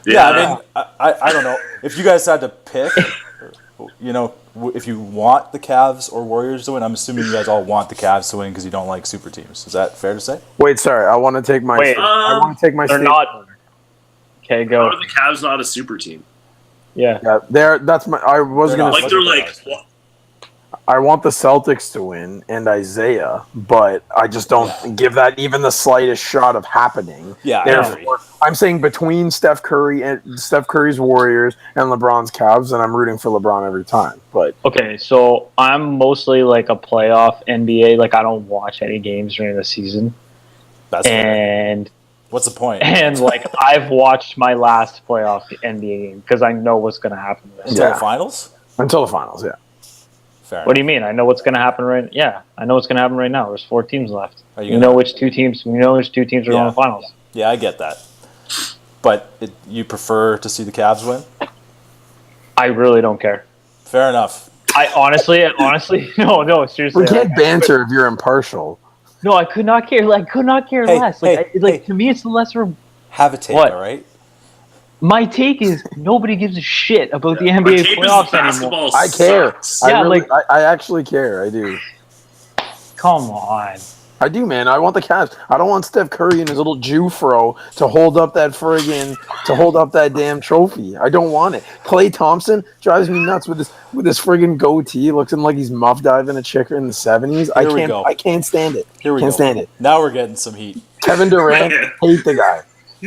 yeah, I mean, I don't know. If you guys had to pick, if you want the Cavs or Warriors to win, I'm assuming you guys all want the Cavs to win because you don't like super teams. Is that fair to say? Wait, sorry. I want to take my. I want to take my. They're not. Okay, How go. are the Cavs not a super team? Yeah. Yeah, that's my. I was They're gonna. not. Like they're like. What? I want the Celtics to win and Isaiah, but I just don't give that even the slightest shot of happening. Yeah, Therefore, I'm saying between Steph Curry's Warriors and LeBron's Cavs, and I'm rooting for LeBron every time. But Okay, so I'm mostly like a playoff NBA. Like, I don't watch any games during the season. That's fair. And What's the point? like, I've watched my last playoff NBA game because I know what's going to happen. Until Yeah. the finals? until the finals, yeah. Fair What do you mean? I know what's going to happen right. Yeah, I know what's going to happen right now. There's 4 teams left. Are you We gonna- know which two teams. We know which 2 teams are going to the finals. Yeah, I get that. But you prefer to see the Cavs win? I really don't care. Fair enough. I honestly, no, seriously. We can't banter if you're impartial. No, I could not care. Like, could not care Hey, less. hey, Like, hey. to me, it's the lesser. Have a take, What? all right? My take is nobody gives a shit about the My NBA take playoffs is anymore. basketball I care. sucks. Yeah, I actually care. I do. Come on. I do, man. I want the Cavs. I don't want Steph Curry and his little Jew fro to hold up that damn trophy. I don't want it. Klay Thompson drives me nuts with this friggin' goatee, looking like he's muff diving a chick in the 70s. I can't stand it. Here we can't go. stand it. Now we're getting some heat. Kevin Durant, hate the guy.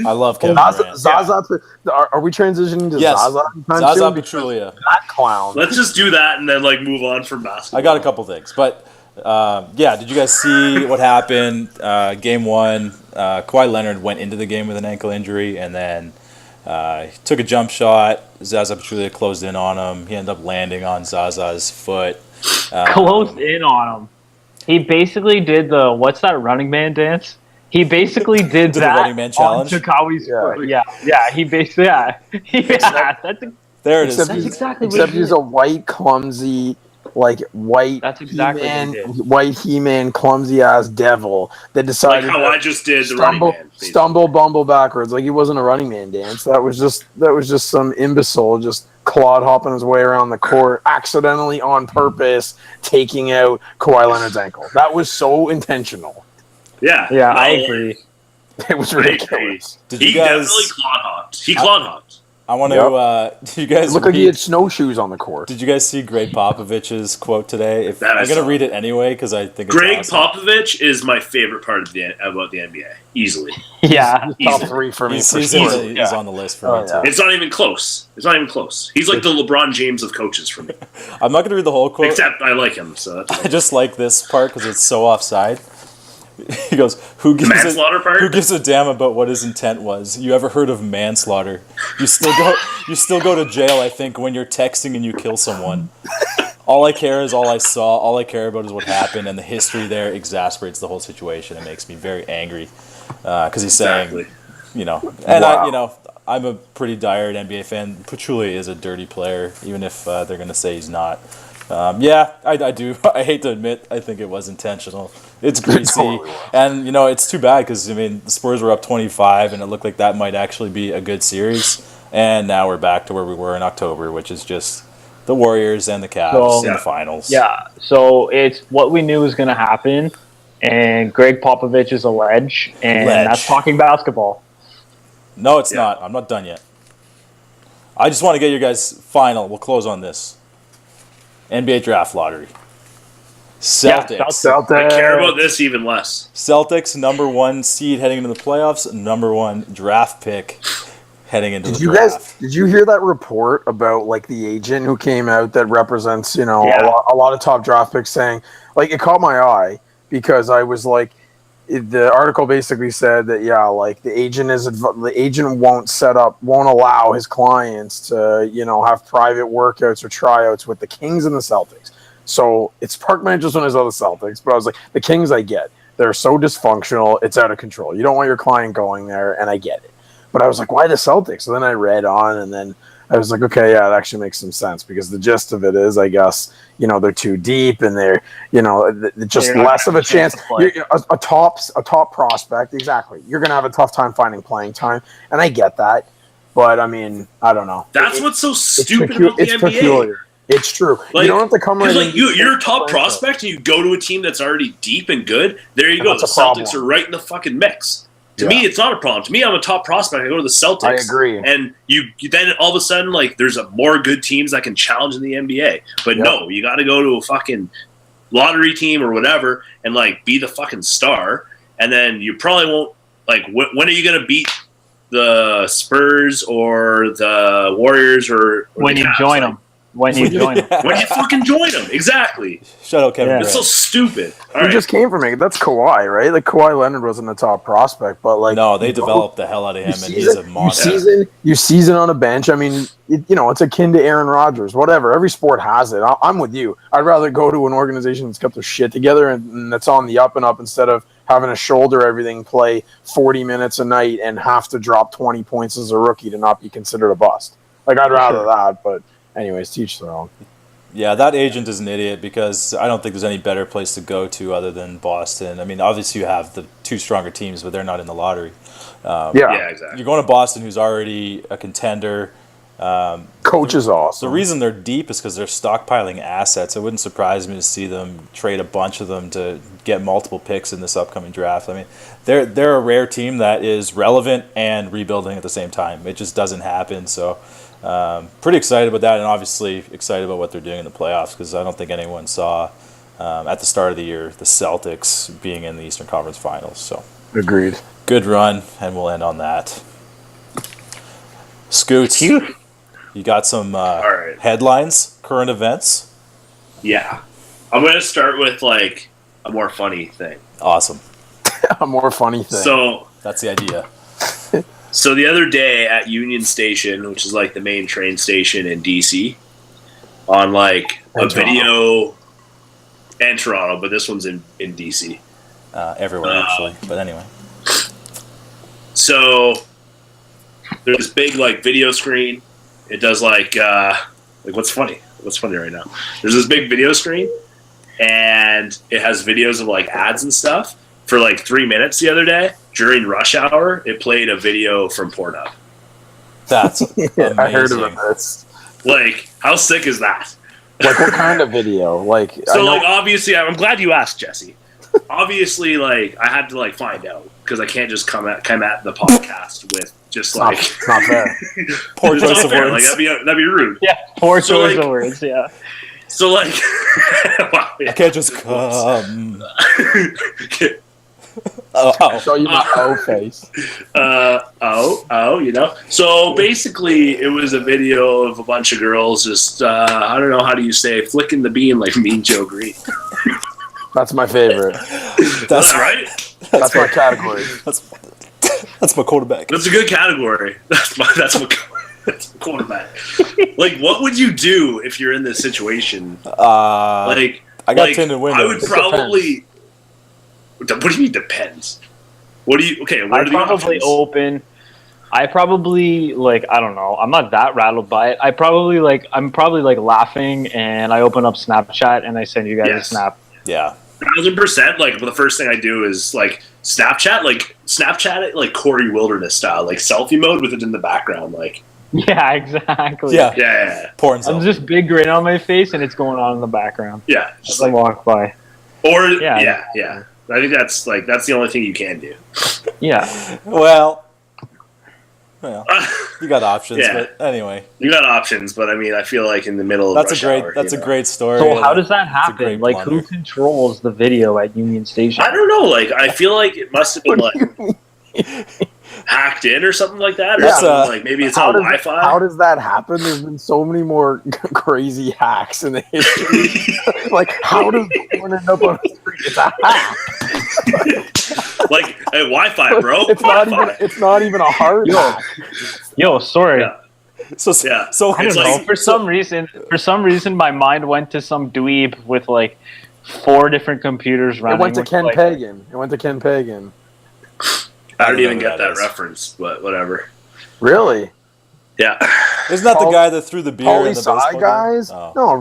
I love Kevin Durant. Zaza, are we transitioning to Yes. Zaza? Zaza Pachulia. That clown. Let's just do that and then move on from basketball. I got a couple things, but did you guys see what happened? Game 1, Kawhi Leonard went into the game with an ankle injury, and then he took a jump shot. Zaza Pachulia closed in on him. He ended up landing on Zaza's foot. Closed in on him. He basically did the what's that Running Man dance? He basically did the that Running Man challenge. on Chikawi's foot. Yeah. He basically There it is. That's exactly what except he he's did. a white, clumsy, white. That's exactly what he did. White He-Man, clumsy ass devil that decided how I just did the Running Man. Stumble, bumble backwards. Like he wasn't a Running Man dance. That was just some imbecile just clod hopping his way around the court, accidentally on purpose, taking out Kawhi Leonard's ankle. That was so intentional. Yeah, I agree. It was ridiculous. He definitely clod hopped. He clod hopped. I want to. Do you guys look like he had snowshoes on the court? Did you guys see Greg Popovich's quote today? I'm going to read it anyway because I think it's Greg awesome. Popovich is my favorite part about the NBA, easily. Yeah, top 3 for me. He's on the list for me too. It's not even close. He's like the LeBron James of coaches for me. I'm not going to read the whole quote. Except I like him, so that's I just like this part because it's so offside. He goes, who gives a damn about what his intent was? You ever heard of manslaughter? You still go to jail, I think, when you're texting and you kill someone. All I care is all I saw. All I care about is what happened, and the history there exasperates the whole situation. It makes me very angry because he's saying, I'm a pretty diehard NBA fan. Pachulia is a dirty player, even if they're going to say he's not. I do. I hate to admit, I think it was intentional. It's greasy, and it's too bad because the Spurs were up 25, and it looked like that might actually be a good series. And now we're back to where we were in October, which is just the Warriors and the Cavs in the finals. Yeah, so it's what we knew was going to happen, and Greg Popovich is a ledge, and that's talking basketball. No, it's not. I'm not done yet. I just want to get your guys' final. We'll close on this. NBA draft lottery. Celtics. I care about this even less. Celtics, number 1 seed heading into the playoffs, number 1 draft pick heading into the draft. Did you hear that report about the agent who came out that represents, a lot of top draft picks saying, it caught my eye because I was the article basically said that the agent won't allow his clients to have private workouts or tryouts with the Kings and the Celtics. So it sparked my interest when I saw the Celtics, but I was like, the Kings I get. They're so dysfunctional, it's out of control. You don't want your client going there, and I get it. But I was like, why the Celtics? So then I read on, and then I was like, okay, yeah, it actually makes some sense because the gist of it is, I guess, they're too deep and they're, just less of a chance. A top prospect, exactly. You're going to have a tough time finding playing time, and I get that. But, I don't know. That's what's so stupid about the NBA. Peculiar. It's true. You don't have to come right in. You're a top prospect and you go to a team that's already deep and good. There you go. The Celtics are right in the fucking mix. To me, it's not a problem. To me, I'm a top prospect. I go to the Celtics. I agree. And you then all of a sudden, there's more good teams that can challenge in the NBA. But no, you got to go to a fucking lottery team or whatever and be the fucking star. And then you probably won't when are you going to beat the Spurs or the Warriors or when the you Cavs? join them? When you join them. When you fucking join them. Exactly. Shut up, Kevin. That's so stupid. He just came from it. That's Kawhi, right? Kawhi Leonard wasn't a top prospect, but no, they developed the hell out of him, and he's a monster. You season on a bench. It's akin to Aaron Rodgers. Whatever. Every sport has it. I'm with you. I'd rather go to an organization that's got their shit together and that's on the up and up instead of having to shoulder everything, play 40 minutes a night, and have to drop 20 points as a rookie to not be considered a bust. I'd rather that, but. Anyways, teach their own. Yeah, that agent is an idiot because I don't think there's any better place to go to other than Boston. I mean, obviously you have the two stronger teams, but they're not in the lottery. Yeah, exactly. You're going to Boston, who's already a contender. Coach is awesome. The reason they're deep is because they're stockpiling assets. It wouldn't surprise me to see them trade a bunch of them to get multiple picks in this upcoming draft. I mean, they're a rare team that is relevant and rebuilding at the same time. It just doesn't happen. So, pretty excited about that, and obviously excited about what they're doing in the playoffs because I don't think anyone saw at the start of the year the Celtics being in the Eastern Conference Finals. So, agreed. Good run, and we'll end on that. Scoots, you got some headlines, current events? Yeah. I'm going to start with, like, a more funny thing. Awesome. A more funny thing. So that's the idea. So the other day at Union Station, which is, like, the main train station in DC, on, like, a video... And Toronto, but this one's in DC. Everywhere, actually. But anyway. So there's this big like video screen. It does like what's funny? What's funny right now? There's this big video screen, and it has videos of like ads and stuff for like 3 minutes the other day during rush hour. It played a video from Pornhub. That's amazing. I heard about this. Like, how sick is that? Like, what kind of video? Like, so like obviously, I'm glad you asked, Jesse. Obviously, like I had to like find out because I can't just come at the podcast with just like it's not fair. Poor choice of words. Like that'd be rude. Yeah, poor choice like, of words. Yeah. So like, wow, yeah. I can't just come. Show you my O face. You know. So basically, it was a video of a bunch of girls just I don't know how do you say flicking the bean like Mean Joe Green. That's my favorite. That's right. That's my category. That's my quarterback. That's a good category. That's my quarterback. Like, what would you do if you're in this situation? I got tinted windows. I would probably. What do you mean depends? What do you? Okay, what are the options? I probably like I don't know. I'm not that rattled by it. I'm probably like laughing, and I open up Snapchat and I send you guys a snap. Yeah. 1,000%. Like the first thing I do is like Snapchat it like Corey Wilderness style, like selfie mode with it in the background, like. Yeah, exactly. Yeah. Porn. I'm just big grin on my face, and it's going on in the background. Yeah, just like walk by. Or yeah. I think that's the only thing you can do. Yeah. Well, you got options, but anyway. You got options, but I mean, I feel like in the middle of that's a great story. So how does that happen? Like, who controls the video at Union Station? I don't know. Like, I feel like it must have been like hacked in or something like that, or something like maybe it's on Wi-Fi. How does that happen? There's been so many more crazy hacks in the history. Like, how does one end up on the street? It's a hack. Like, hey, Wi-Fi, bro. It's not even a hard hack. Yo, sorry. Yeah. So I don't know. For some reason, my mind went to some dweeb with like 4 different computers running. It went to Ken Pagan. I don't even get that reference, but whatever. Really? Yeah. Isn't that the guy that threw the beer in the baseball guys? Oh. No,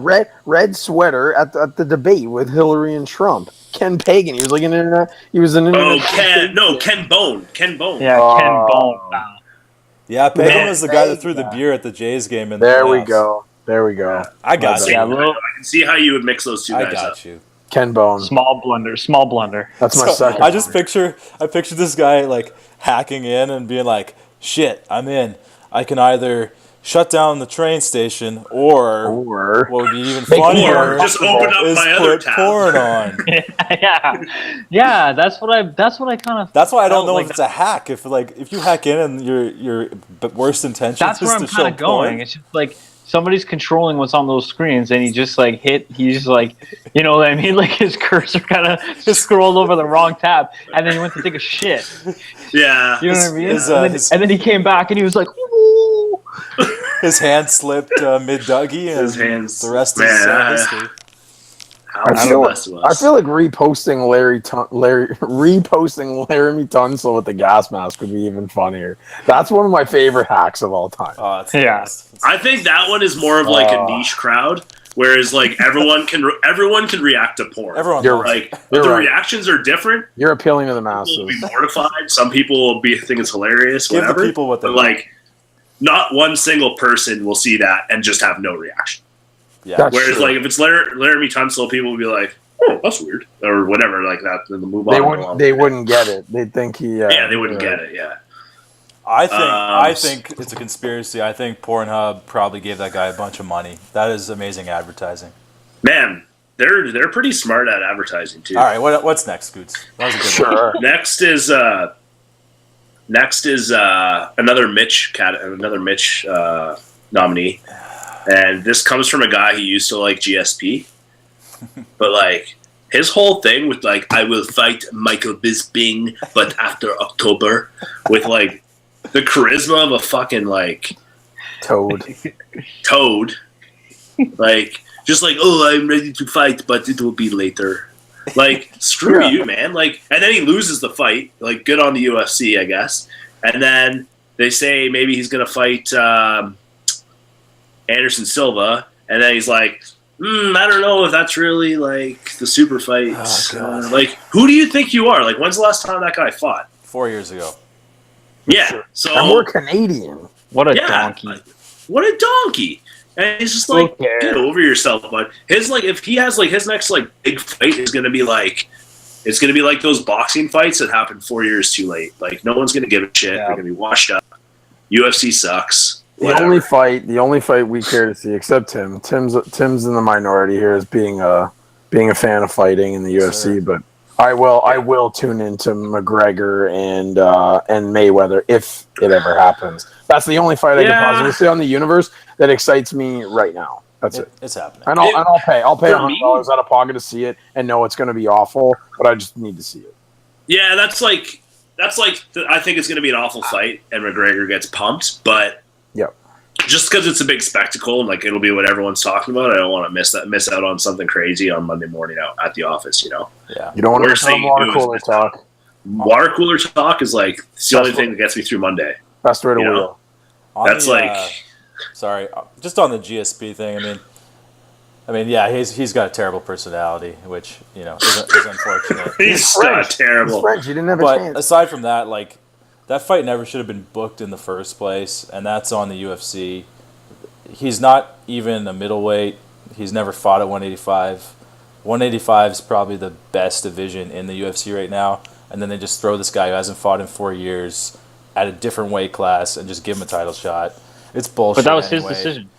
red sweater at the debate with Hillary and Trump. Ken Pagan. He was like an internet. He was an internet. Ken Bone. Ken Bone. Yeah, Ken Bone. Yeah, Pagan was the guy that threw the beer at the Jays game. There we go. I got you. I can see how you would mix those two guys up. I got you. Ken Bone. Small blunder. That's my second. I picture this guy like hacking in and being like, "Shit, I'm in. I can either shut down the train station or what would be even funnier just open up is my other put tab." porn on." Yeah. That's what I kind of. That's why I don't know if it's a hack. If you hack in and your worst intentions. That's where I'm kind of going. It's just like. Somebody's controlling what's on those screens, and he's just like, you know what I mean? Like his cursor kind of scrolled over the wrong tab, and then he went to take a shit. Yeah. You know what I mean? And then he came back, and he was like, ooh. His hand slipped mid-Dougie, and his hands, the rest is history. I feel like reposting Laramie Tunsil with the gas mask would be even funnier. That's one of my favorite hacks of all time. Oh, yeah. I think that one is more of like a niche crowd. Whereas like everyone can react to porn. Everyone the reactions are different. You're appealing to the Some masses. people will be mortified. Some people will think it's hilarious. Give whatever. the people what they but want. like, not one single person will see that and just have no reaction. Yeah. That's Whereas true. like if it's Laramie Tunsil, people will be like, "Oh, that's weird," or whatever like that. Then they'll move on. They wouldn't get it. They'd think he. Yeah, they wouldn't get it. Yeah. I think it's a conspiracy. I think Pornhub probably gave that guy a bunch of money. That is amazing advertising. Man, they're pretty smart at advertising too. All right, what's next, Scoots? That was a good one. Sure. Next is another Mitch nominee, and this comes from a guy who used to like GSP, but like his whole thing with like I will fight Michael Bisping, but after October, with like the charisma of a fucking like Toad. Like just like, oh, I'm ready to fight, but it will be later. Like, screw you, man. Like, and then he loses the fight. Like, good on the UFC, I guess. And then they say maybe he's gonna fight Anderson Silva, and then he's like, I don't know if that's really like the super fight. Oh, like, who do you think you are? Like, when's the last time that guy fought? 4 years ago. Yeah. Sure. So And we're Canadian. What a donkey. like, what a donkey. And he's just like, get over yourself, bud. His like, if he has like his next like big fight is gonna be like, it's gonna be like those boxing fights that happened 4 years too late. Like no one's gonna give a shit. Yeah. They're gonna be washed up. UFC sucks. The only fight we care to see, except Tim. Tim's in the minority here as being a fan of fighting in the UFC, but I will tune into McGregor and Mayweather if it ever happens. That's the only fight I can possibly see on the universe that excites me right now. That's it. It's happening. And I'll pay For me- $100 out of pocket to see it and know it's going to be awful, but I just need to see it. Yeah, that's like I think it's gonna be an awful fight, and McGregor gets pumped, but Yep. just because it's a big spectacle and like it'll be what everyone's talking about, I don't want to miss out on something crazy on Monday morning out at the office. You know, Yeah. You don't want to Worst miss thing on you water do is cooler miss talk. water cooler talk is like it's the That's only thing that gets me through Monday. Best way to You know? wheel. On That's the, like- sorry, just on the GSP thing. I mean, yeah, he's got a terrible personality, which is unfortunate. He's French. terrible. He's French. You didn't have a But chance. aside from that, like that fight never should have been booked in the first place, and that's on the UFC. He's not even a middleweight. He's never fought at 185. 185 is probably the best division in the UFC right now, and then they just throw this guy who hasn't fought in 4 years at a different weight class and just give him a title shot. It's bullshit. But that was his anyway. decision.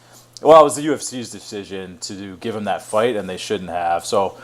Well, it was the UFC's decision to give him that fight, and they shouldn't have. So,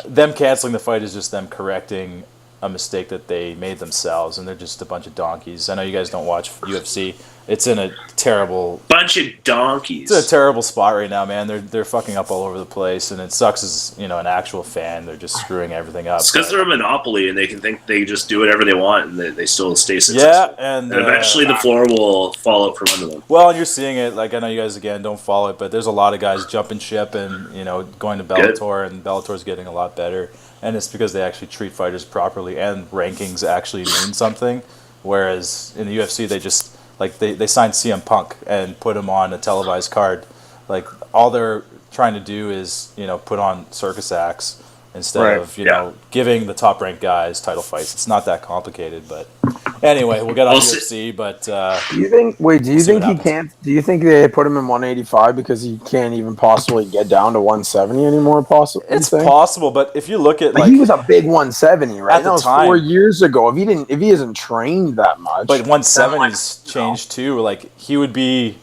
them canceling the fight is just them correcting a mistake that they made themselves, and they're just a bunch of donkeys. I know you guys don't watch UFC. It's in a terrible Bunch of donkeys. It's a terrible spot right now, man. They're fucking up all over the place, and it sucks as an actual fan. They're just screwing everything up. It's because they're a monopoly and they can think they just do whatever they want and they still stay successful. Yeah, and eventually the floor will fall out from under them. Well, and you're seeing it. Like I know you guys again don't follow it, but there's a lot of guys jumping ship and going to Bellator, and Bellator's getting a lot better. And it's because they actually treat fighters properly, and rankings actually mean something. Whereas in the UFC, they just they signed CM Punk and put him on a televised card. Like all they're trying to do is put on circus acts instead of giving the top ranked guys title fights. It's not that complicated, but anyway, we'll get on UFC. But Do you think he happens. can't? Do you think they put him in 185 because he can't even possibly get down to 170 anymore? Possible? it's possible. But if you look at But he was a big 170, right? At the That was time. 4 years ago. If he hasn't trained that much, But 170's changed too. Like he would be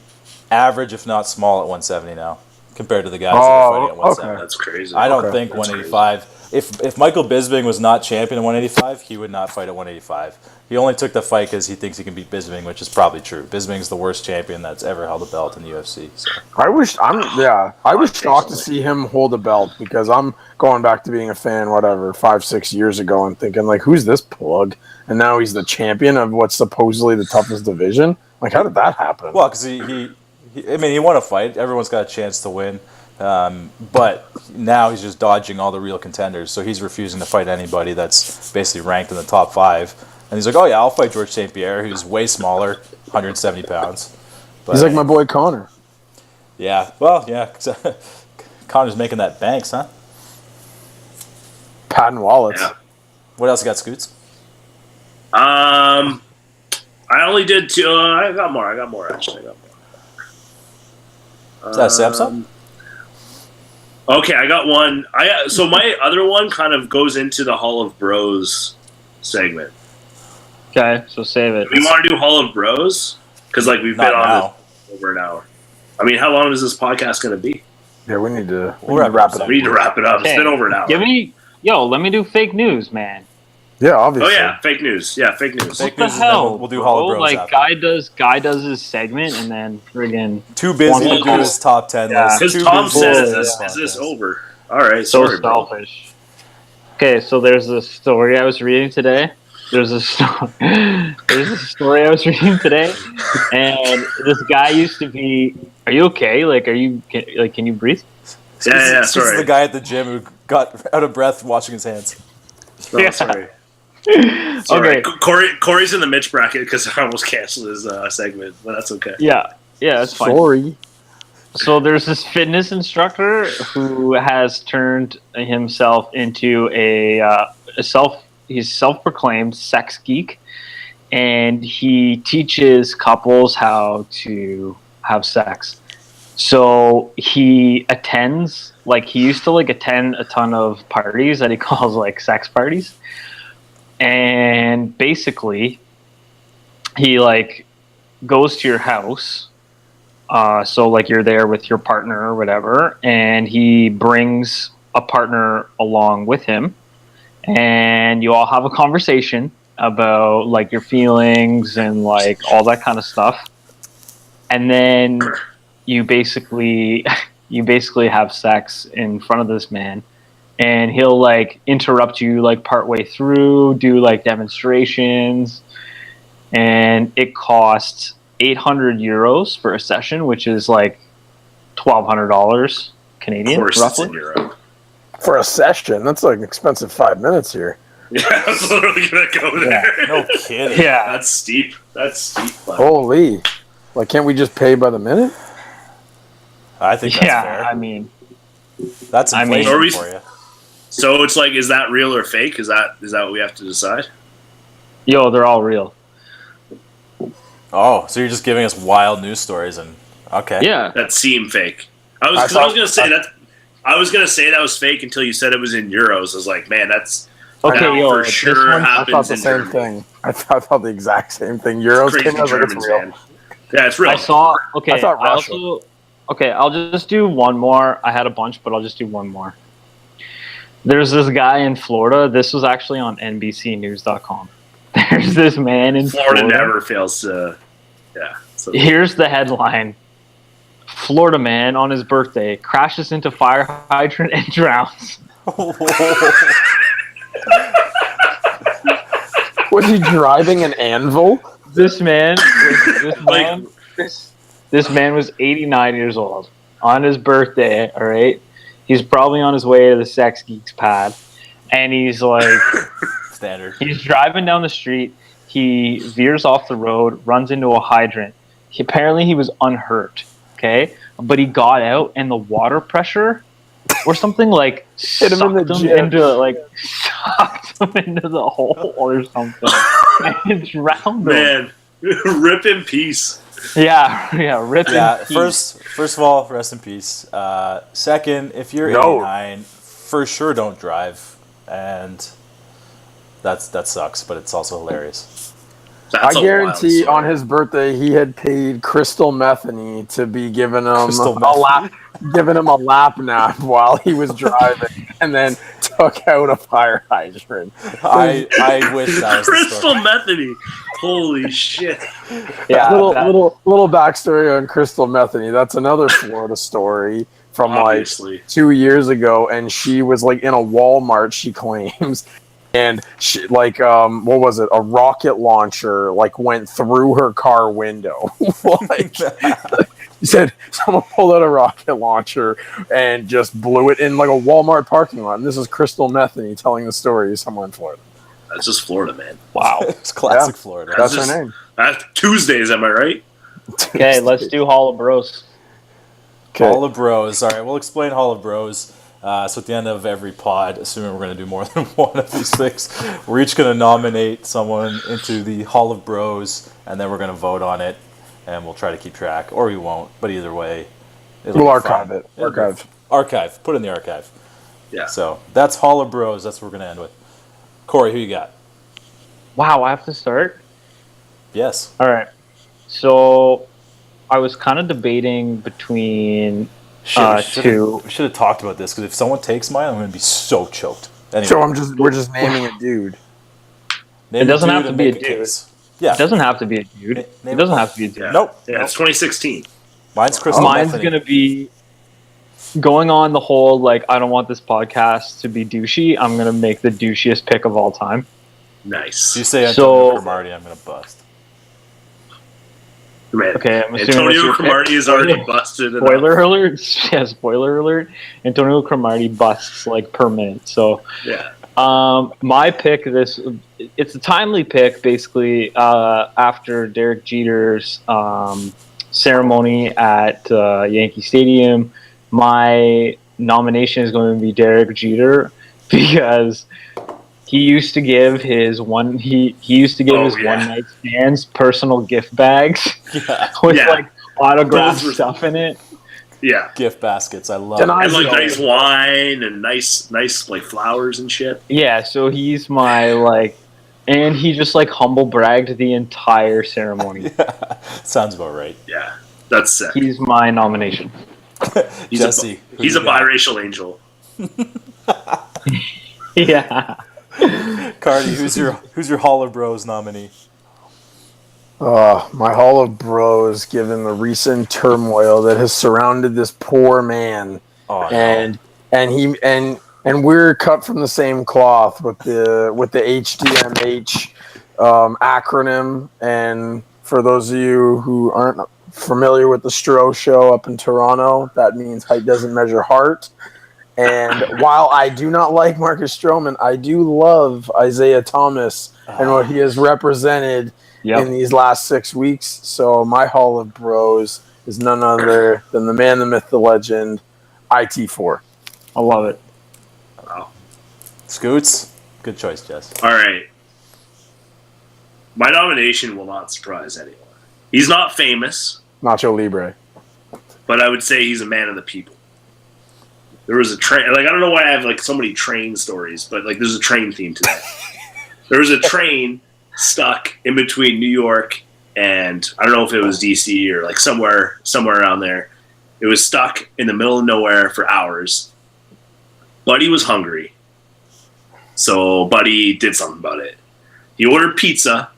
average, if not small, at 170 now, compared to the guys that are fighting at 170. That's crazy. I don't Okay. think That's 185. If Michael Bisping was not champion at 185, he would not fight at 185. He only took the fight because he thinks he can beat Bisping, which is probably true. Bisping's the worst champion that's ever held a belt in the UFC. So. I was shocked to see him hold a belt because I'm going back to being a fan, 5-6 years ago, and thinking like, who's this plug? And now he's the champion of what's supposedly the toughest division. Like, how did that happen? Well, because he won a fight. Everyone's got a chance to win. But now he's just dodging all the real contenders. So he's refusing to fight anybody that's basically ranked in the top 5. And he's like, oh yeah, I'll fight George St. Pierre, who's way smaller, 170 pounds. But, He's like my boy Connor. yeah, well, yeah. Connor's making that banks, huh? Patent wallets. Yeah. What else you got, Scoots? I only did 2. I got more actually. Is that a Samsung? Okay, I got one. So my other one kind of goes into the Hall of Bros segment. Okay, so save it. Do we want to do Hall of Bros? Because like we've been Not on now. this over an hour. I mean, how long is this podcast going to be? Yeah, we need to wrap it up. We need to wrap it up. It's been over an hour. Let me do fake news, man. Yeah, Oh obviously. yeah, fake news. Yeah, fake news. Fake What news, the and then hell? we'll do bro? Hall of Bros Like after. guy does his segment and then friggin' Too busy to do his top 10 Yeah. list. Because Too Tom busy said, to "Is do this this is this podcast. over?" All right, so sorry, bro. selfish. Okay, so there's a story I was reading today. There's a story I was reading today, and this guy used to be. Are you okay? Like, can you breathe? Yeah, This is sorry. the guy at the gym who got out of breath washing his hands. No, Yeah. sorry. Okay. Corey's in the Mitch bracket because I almost canceled his segment, but that's okay. Yeah, that's fine. Sorry. So there's this fitness instructor who has turned himself into he's self-proclaimed sex geek, and he teaches couples how to have sex. So he attends, he used to attend a ton of parties that he calls sex parties. And basically he goes to your house. So you're there with your partner or whatever, and he brings a partner along with him, and you all have a conversation about your feelings and all that kind of stuff, and then you basically have sex in front of this man, and he'll interrupt you partway through, do demonstrations, and it costs €800 for a session, which is $1,200 Canadian, Of course, roughly. it's in Europe. For a session, that's an expensive 5 minutes here. Yeah, I was literally gonna go there. No kidding. Yeah, That's steep. Bud. Holy. Can't we just pay by the minute? I think that's fair. I mean, That's inflation mean- for you. So it's is that real or fake? Is that what we have to decide? they're all real. Oh, so you're just giving us wild news stories and okay. Yeah, That seem fake. I was gonna say that was fake until you said it was in euros. I was like, man, that's okay, that for this sure one, I thought happens the in same Germany. thing. I thought the exact same thing. Euros Crazy came out, it's Germans, real. man. Yeah, it's real. I saw. Okay, I thought Russia. I'll just do one more. I had a bunch, but I'll just do one more. There's this guy in Florida. This was actually on NBCNews.com. There's this man in Florida never fails to. Yeah. So Here's the headline. Florida man on his birthday crashes into fire hydrant and drowns. Was he driving an anvil? This man was 89 years old on his birthday, all right? He's probably on his way to the Sex Geeks pad, and he's Standard. he's driving down the street. He veers off the road, runs into a hydrant. Apparently he was unhurt, okay? But he got out, and the water pressure or something Hit him in the jib. sucked him into the hole or something. And drowned him. man, rip in peace. Yeah, rip in Yeah, peace. first of all, rest in peace. Second, if you're No. 89, for sure don't drive. And that sucks, but it's also hilarious. That's I a guarantee wild on his birthday he had paid Crystal Methany to be giving him Crystal a lap nap while he was driving, and then took out a fire hydrant. I wish that was the Crystal story. Methany. Holy shit. Yeah, Little backstory on Crystal Methany. That's another Florida story from Obviously. 2 years ago, and she was in a Walmart, she claims, and she, what was it? A rocket launcher went through her car window. He said someone pulled out a rocket launcher and just blew it in a Walmart parking lot. And this is Crystal Methany telling the story somewhere in Florida. That's just Florida, man. wow. It's classic Yeah. Florida. That's just- her name. That's Tuesdays, am I right? Okay, let's do Hall of Bros. Hall of Bros. All right, we'll explain Hall of Bros. So at the end of every pod, assuming we're going to do more than one of these things, we're each going to nominate someone into the Hall of Bros, and then we're going to vote on it, and we'll try to keep track, or we won't. But either way, we'll archive it. Archive. Put it in the archive. Yeah. So that's Hall of Bros. That's what we're going to end with. Corey, who you got? Wow, I have to start? Yes. All right. So I was kind of debating between two. We should have talked about this, because if someone takes mine, I'm going to be so choked. Anyway. So we're just naming a dude. Name It doesn't a dude have to and be a make dude. Case. Yeah. It doesn't have to be a dude. It doesn't have to be a dude. Yeah. Nope. Yeah, it's 2016. Mine's Crystal Mine's Bethany. going to be going on the whole, like, I don't want this podcast to be douchey. I'm going to make the douchiest pick of all time. Nice. If you say So- Antonio Cromartie, I'm going to bust. Man, Okay, I'm assuming Antonio that's your Cromartie pick. is already busted. Spoiler alert. Yeah, spoiler alert. Antonio Cromartie busts, like, per minute. So, Yeah. my pick, it's a timely pick, basically, after Derek Jeter's ceremony at Yankee Stadium. My nomination is going to be Derek Jeter, because he used to give his one night stands personal gift bags with like autographed stuff in it. Yeah. Gift baskets. I love Denies it. And like it nice wine and nice like flowers and shit. Yeah, so he's my and he just like humble bragged the entire ceremony. Sounds about right. Yeah. That's sick. He's my nomination. Jesse. He's a biracial angel. Yeah. Cardi, who's your Hall of Bros nominee? My Hall of Bros, given the recent turmoil that has surrounded this poor man, and we're cut from the same cloth with the HDMH acronym. And for those of you who aren't familiar with the Stro Show up in Toronto, that means height doesn't measure heart. And while I do not like Marcus Stroman, I do love Isaiah Thomas and what he has represented in these last 6 weeks. So my Hall of Bros is none other than the man, the myth, the legend, IT4. I love it. Wow. Scoots? Good choice, Jess. All right. My nomination will not surprise anyone. He's not famous, Nacho Libre. but I would say he's a man of the people. There was a train. Like, I don't know why I have like so many train stories, but like there's a train theme today. There was a train stuck in between New York and I don't know if it was DC or like somewhere around there. It was stuck in the middle of nowhere for hours. Buddy was hungry, so Buddy did something about it. He ordered pizza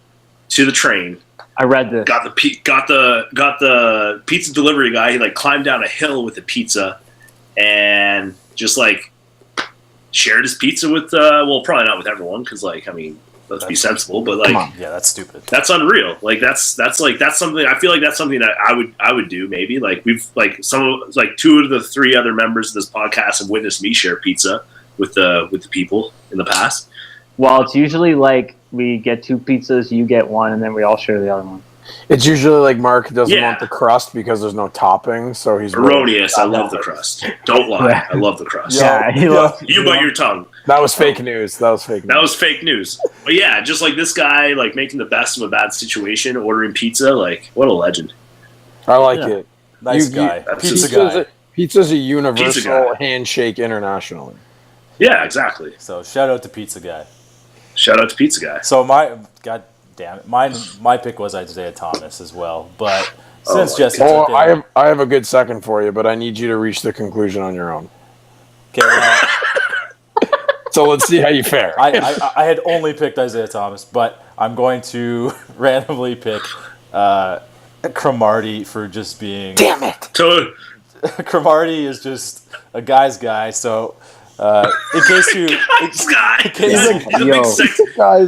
to the train. I read this. Got the pizza delivery guy. He like climbed down a hill with the pizza. And just like shared his pizza with probably not with everyone, because like, I mean, let's be sensible, but like, Yeah, that's stupid. that's unreal. Like that's something I feel like that's something that I would do maybe. Like we've like two of the three other members of this podcast have witnessed me share pizza with the people in the past. Well, it's usually like we get 2 pizzas, you get 1, and then we all share the other one. It's usually like Mark doesn't want the crust because there's no topping, so he's erroneous. I love the crust. Don't lie. Yeah. I love the crust. Yeah, You bite your tongue. That was fake news. That was fake news. But yeah, just like this guy, like making the best of a bad situation, ordering pizza. Like, what a legend. I like it. Nice guy. Pizza guy. Pizza's a universal Pizza guy. handshake internationally. Yeah, exactly. So shout out to Pizza Guy. Shout out to Pizza Guy. So God damn it, my pick was Isaiah Thomas as well, but since Jesse took it, I have a good second for you, but I need you to reach the conclusion on your own. okay, well, So let's see how you fare. I had only picked Isaiah Thomas, but I'm going to randomly pick Cromartie for just being. Damn it! So, Cromartie is just a guy's guy, so. In case you, this guy, he's a big sex,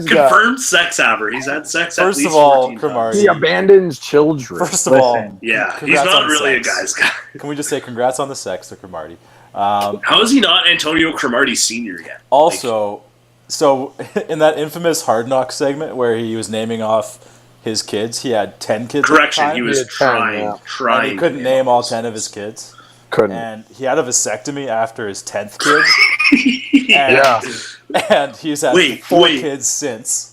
confirmed sex haver. He's had sex. First at least of all, 14 Cromartie. He abandons children. First of all, yeah, he's congrats not on really a sex. guy's guy. Can we just say congrats on the sex to Cromartie? How is he not Antonio Cromartie Sr. yet? Also, so in that infamous Hard Knocks segment where he was naming off his kids, he had 10 kids. Correction, at the time. he was trying. And he couldn't name all 10 of his kids. Couldn't. And he had a vasectomy after his 10th kid. And he's had 4 kids since.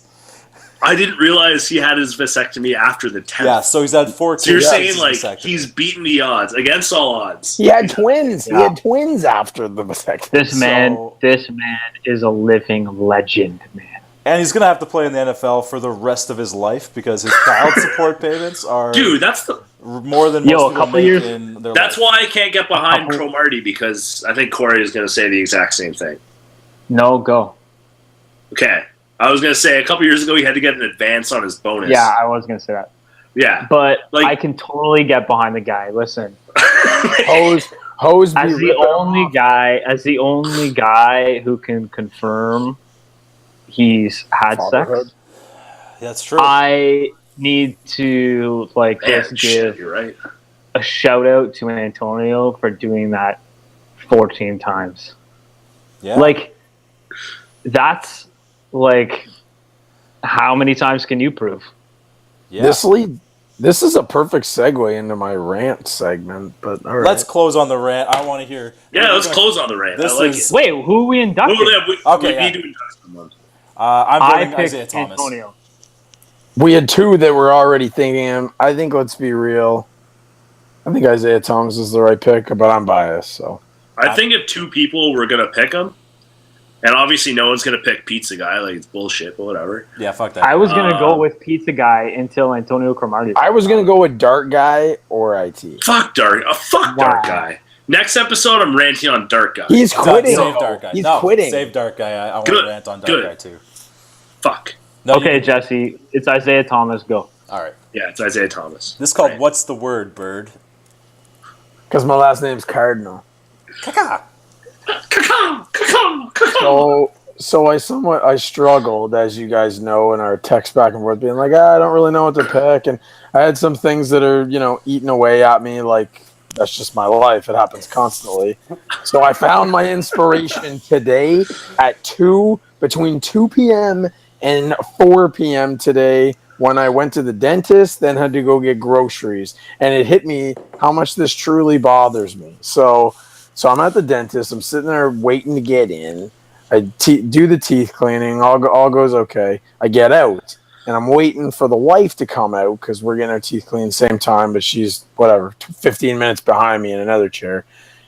I didn't realize he had his vasectomy after the 10th. Yeah, so he's had 4 kids. So you're saying, like, he's beaten the odds, against all odds. He had twins. Yeah. He had twins after the vasectomy. This man is a living legend, man. And he's going to have to play in the NFL for the rest of his life because his child support payments are more than most people make in their That's life. why I can't get behind Cromartie, because I think Corey is going to say the exact same thing. No, go. Okay. I was going to say, a couple years ago, he had to get an advance on his bonus. Yeah, I was going to say that. Yeah. But I can totally get behind the guy. Listen. Hose as the only guy who can confirm he's had sex. That's true. I need to give you're right. a shout out to Antonio for doing that 14 times. Yeah. Like, that's like, how many times can you prove? Yeah. This is a perfect segue into my rant segment, but all right. Let's close on the rant. I want to hear. Yeah, let's close on the rant. I like it. Wait, who are we inducting? We need to induct someone. I'm voting Isaiah Thomas. Antonio. We had 2 that were already thinking him. I think, let's be real, I think Isaiah Thomas is the right pick, but I'm biased. So I think if 2 people were going to pick him, and obviously no one's going to pick Pizza Guy, like, it's bullshit, but whatever. Yeah, fuck that. I was going to go with Pizza Guy until Antonio Cromartie. I was going to go with Dart Guy or IT. Fuck Dart. Dart Guy. Next episode, I'm ranting on Dart Guy. He's quitting. Save Dart Guy. He's quitting. Save Dart Guy. I want to rant on Dart Guy too. Fuck. No, okay, Jesse. It's Isaiah Thomas. Go. All right. Yeah, it's Isaiah Thomas. This is called What's the Word, Bird? Because my last name's Cardinal. Caca. So I struggled, as you guys know, in our text back and forth, being like, I don't really know what to pick, and I had some things that are, eating away at me, like, that's just my life. It happens constantly. So I found my inspiration today at between 2 p.m. and 4 p.m. today when I went to the dentist, then had to go get groceries, and it hit me how much this truly bothers me. So I'm at the dentist. I'm sitting there waiting to get in. I do the teeth cleaning. All goes okay. I get out, and I'm waiting for the wife to come out because we're getting our teeth cleaned at the same time, but she's, 15 minutes behind me in another chair.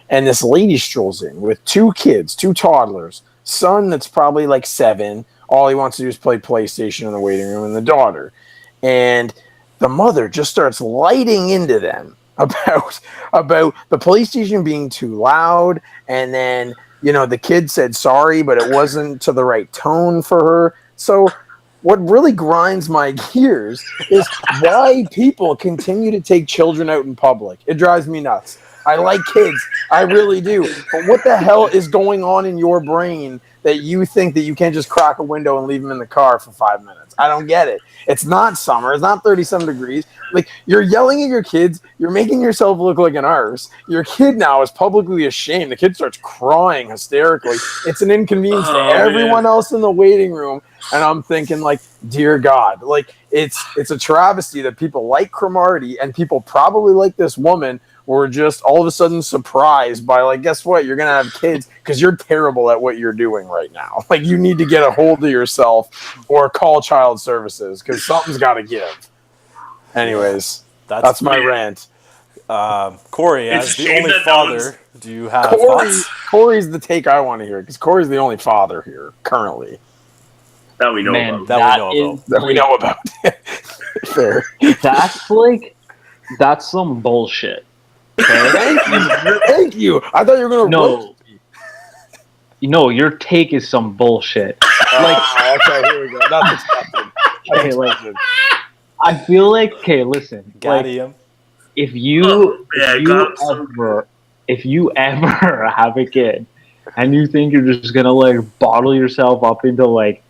And this lady strolls in with 2 kids, 2 toddlers, son that's probably like 7. All he wants to do is play PlayStation in the waiting room, and the daughter. And the mother just starts lighting into them about the PlayStation being too loud, and then the kid said sorry, but it wasn't to the right tone for her. So what really grinds my gears is why people continue to take children out in public. It drives me nuts. I like kids. I really do. But what the hell is going on in your brain that you think that you can't just crack a window and leave them in the car for 5 minutes? I don't get it. It's not summer. It's not 30-some degrees. Like, you're yelling at your kids. You're making yourself look like an arse. Your kid now is publicly ashamed. The kid starts crying hysterically. It's an inconvenience to everyone else in the waiting room. And I'm thinking, like, dear God, like, it's a travesty that people like Cromartie and people probably like this woman were just all of a sudden surprised by, like, guess what? You're going to have kids because you're terrible at what you're doing right now. Like, you need to get a hold of yourself or call child services because something's got to give. Anyways, that's my rant. Corey, as the only father, do you have thoughts? Corey's the take I want to hear because Corey's the only father here currently. That we know about. That we know about. Fair. That's some bullshit. Okay? Thank you. I thought you were going to roast me. No, your take is some bullshit. Okay, here we go. That's expected. Okay, I feel like, listen. If you ever have a kid and you think you're just gonna like bottle yourself up into like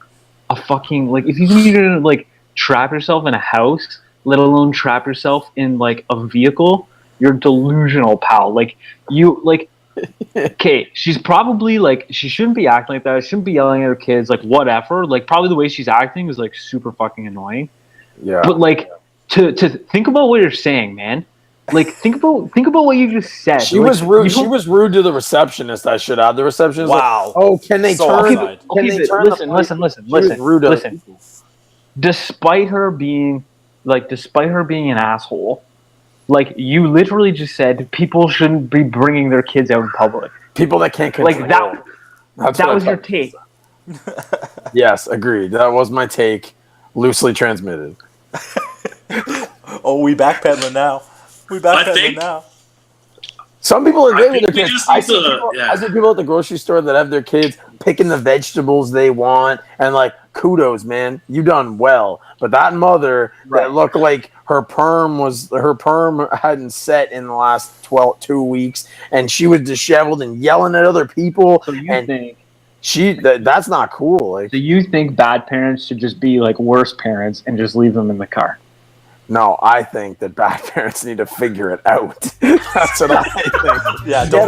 a fucking like if you need to like trap yourself in a house, let alone trap yourself in like a vehicle, you're delusional, pal. Like you like okay, she's probably like she shouldn't be acting like that. She shouldn't be yelling at her kids, like whatever. Like probably the way she's acting is like super fucking annoying. Yeah. But like to think about what you're saying, man. Like, think about what you just said. She Like, was rude. She was rude to the receptionist. I should add. The receptionist. Wow. Like, oh, can they So turn? outside. Can they turn? Listen. Listen. Despite her being an asshole, like, you literally just said people shouldn't be bringing their kids out in public. People that can't control. Like that was your take. Yes, agreed. That was my take, loosely transmitted. Oh, we backpedaling now. Now. Some people are great with their we kids. just need to- I see people at the grocery store that have their kids picking the vegetables they want, and like, kudos, man, you done well. But that mother that looked like her perm hadn't set in the last 2 weeks, and she was disheveled and yelling at other people. So you think that's not cool. Like, do you think bad parents should just be like worse parents and just leave them in the car? no, I think that bad parents need to figure it out. That's what I think. Yeah, don't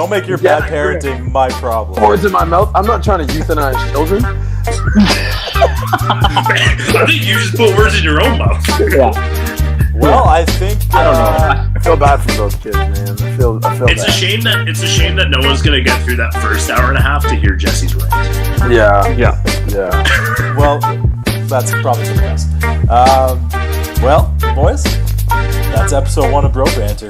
make your bad parenting my problem. Words in my mouth. I'm not trying to euthanize children. I think you just put words in your own mouth. Yeah. Well, I think I don't know. I feel bad for those kids, man. I feel It's bad. a shame that no one's gonna get through that first hour and a half to hear Jesse's rant. Yeah. well, that's probably the best. Well, boys, that's episode 1 of Bro Banter.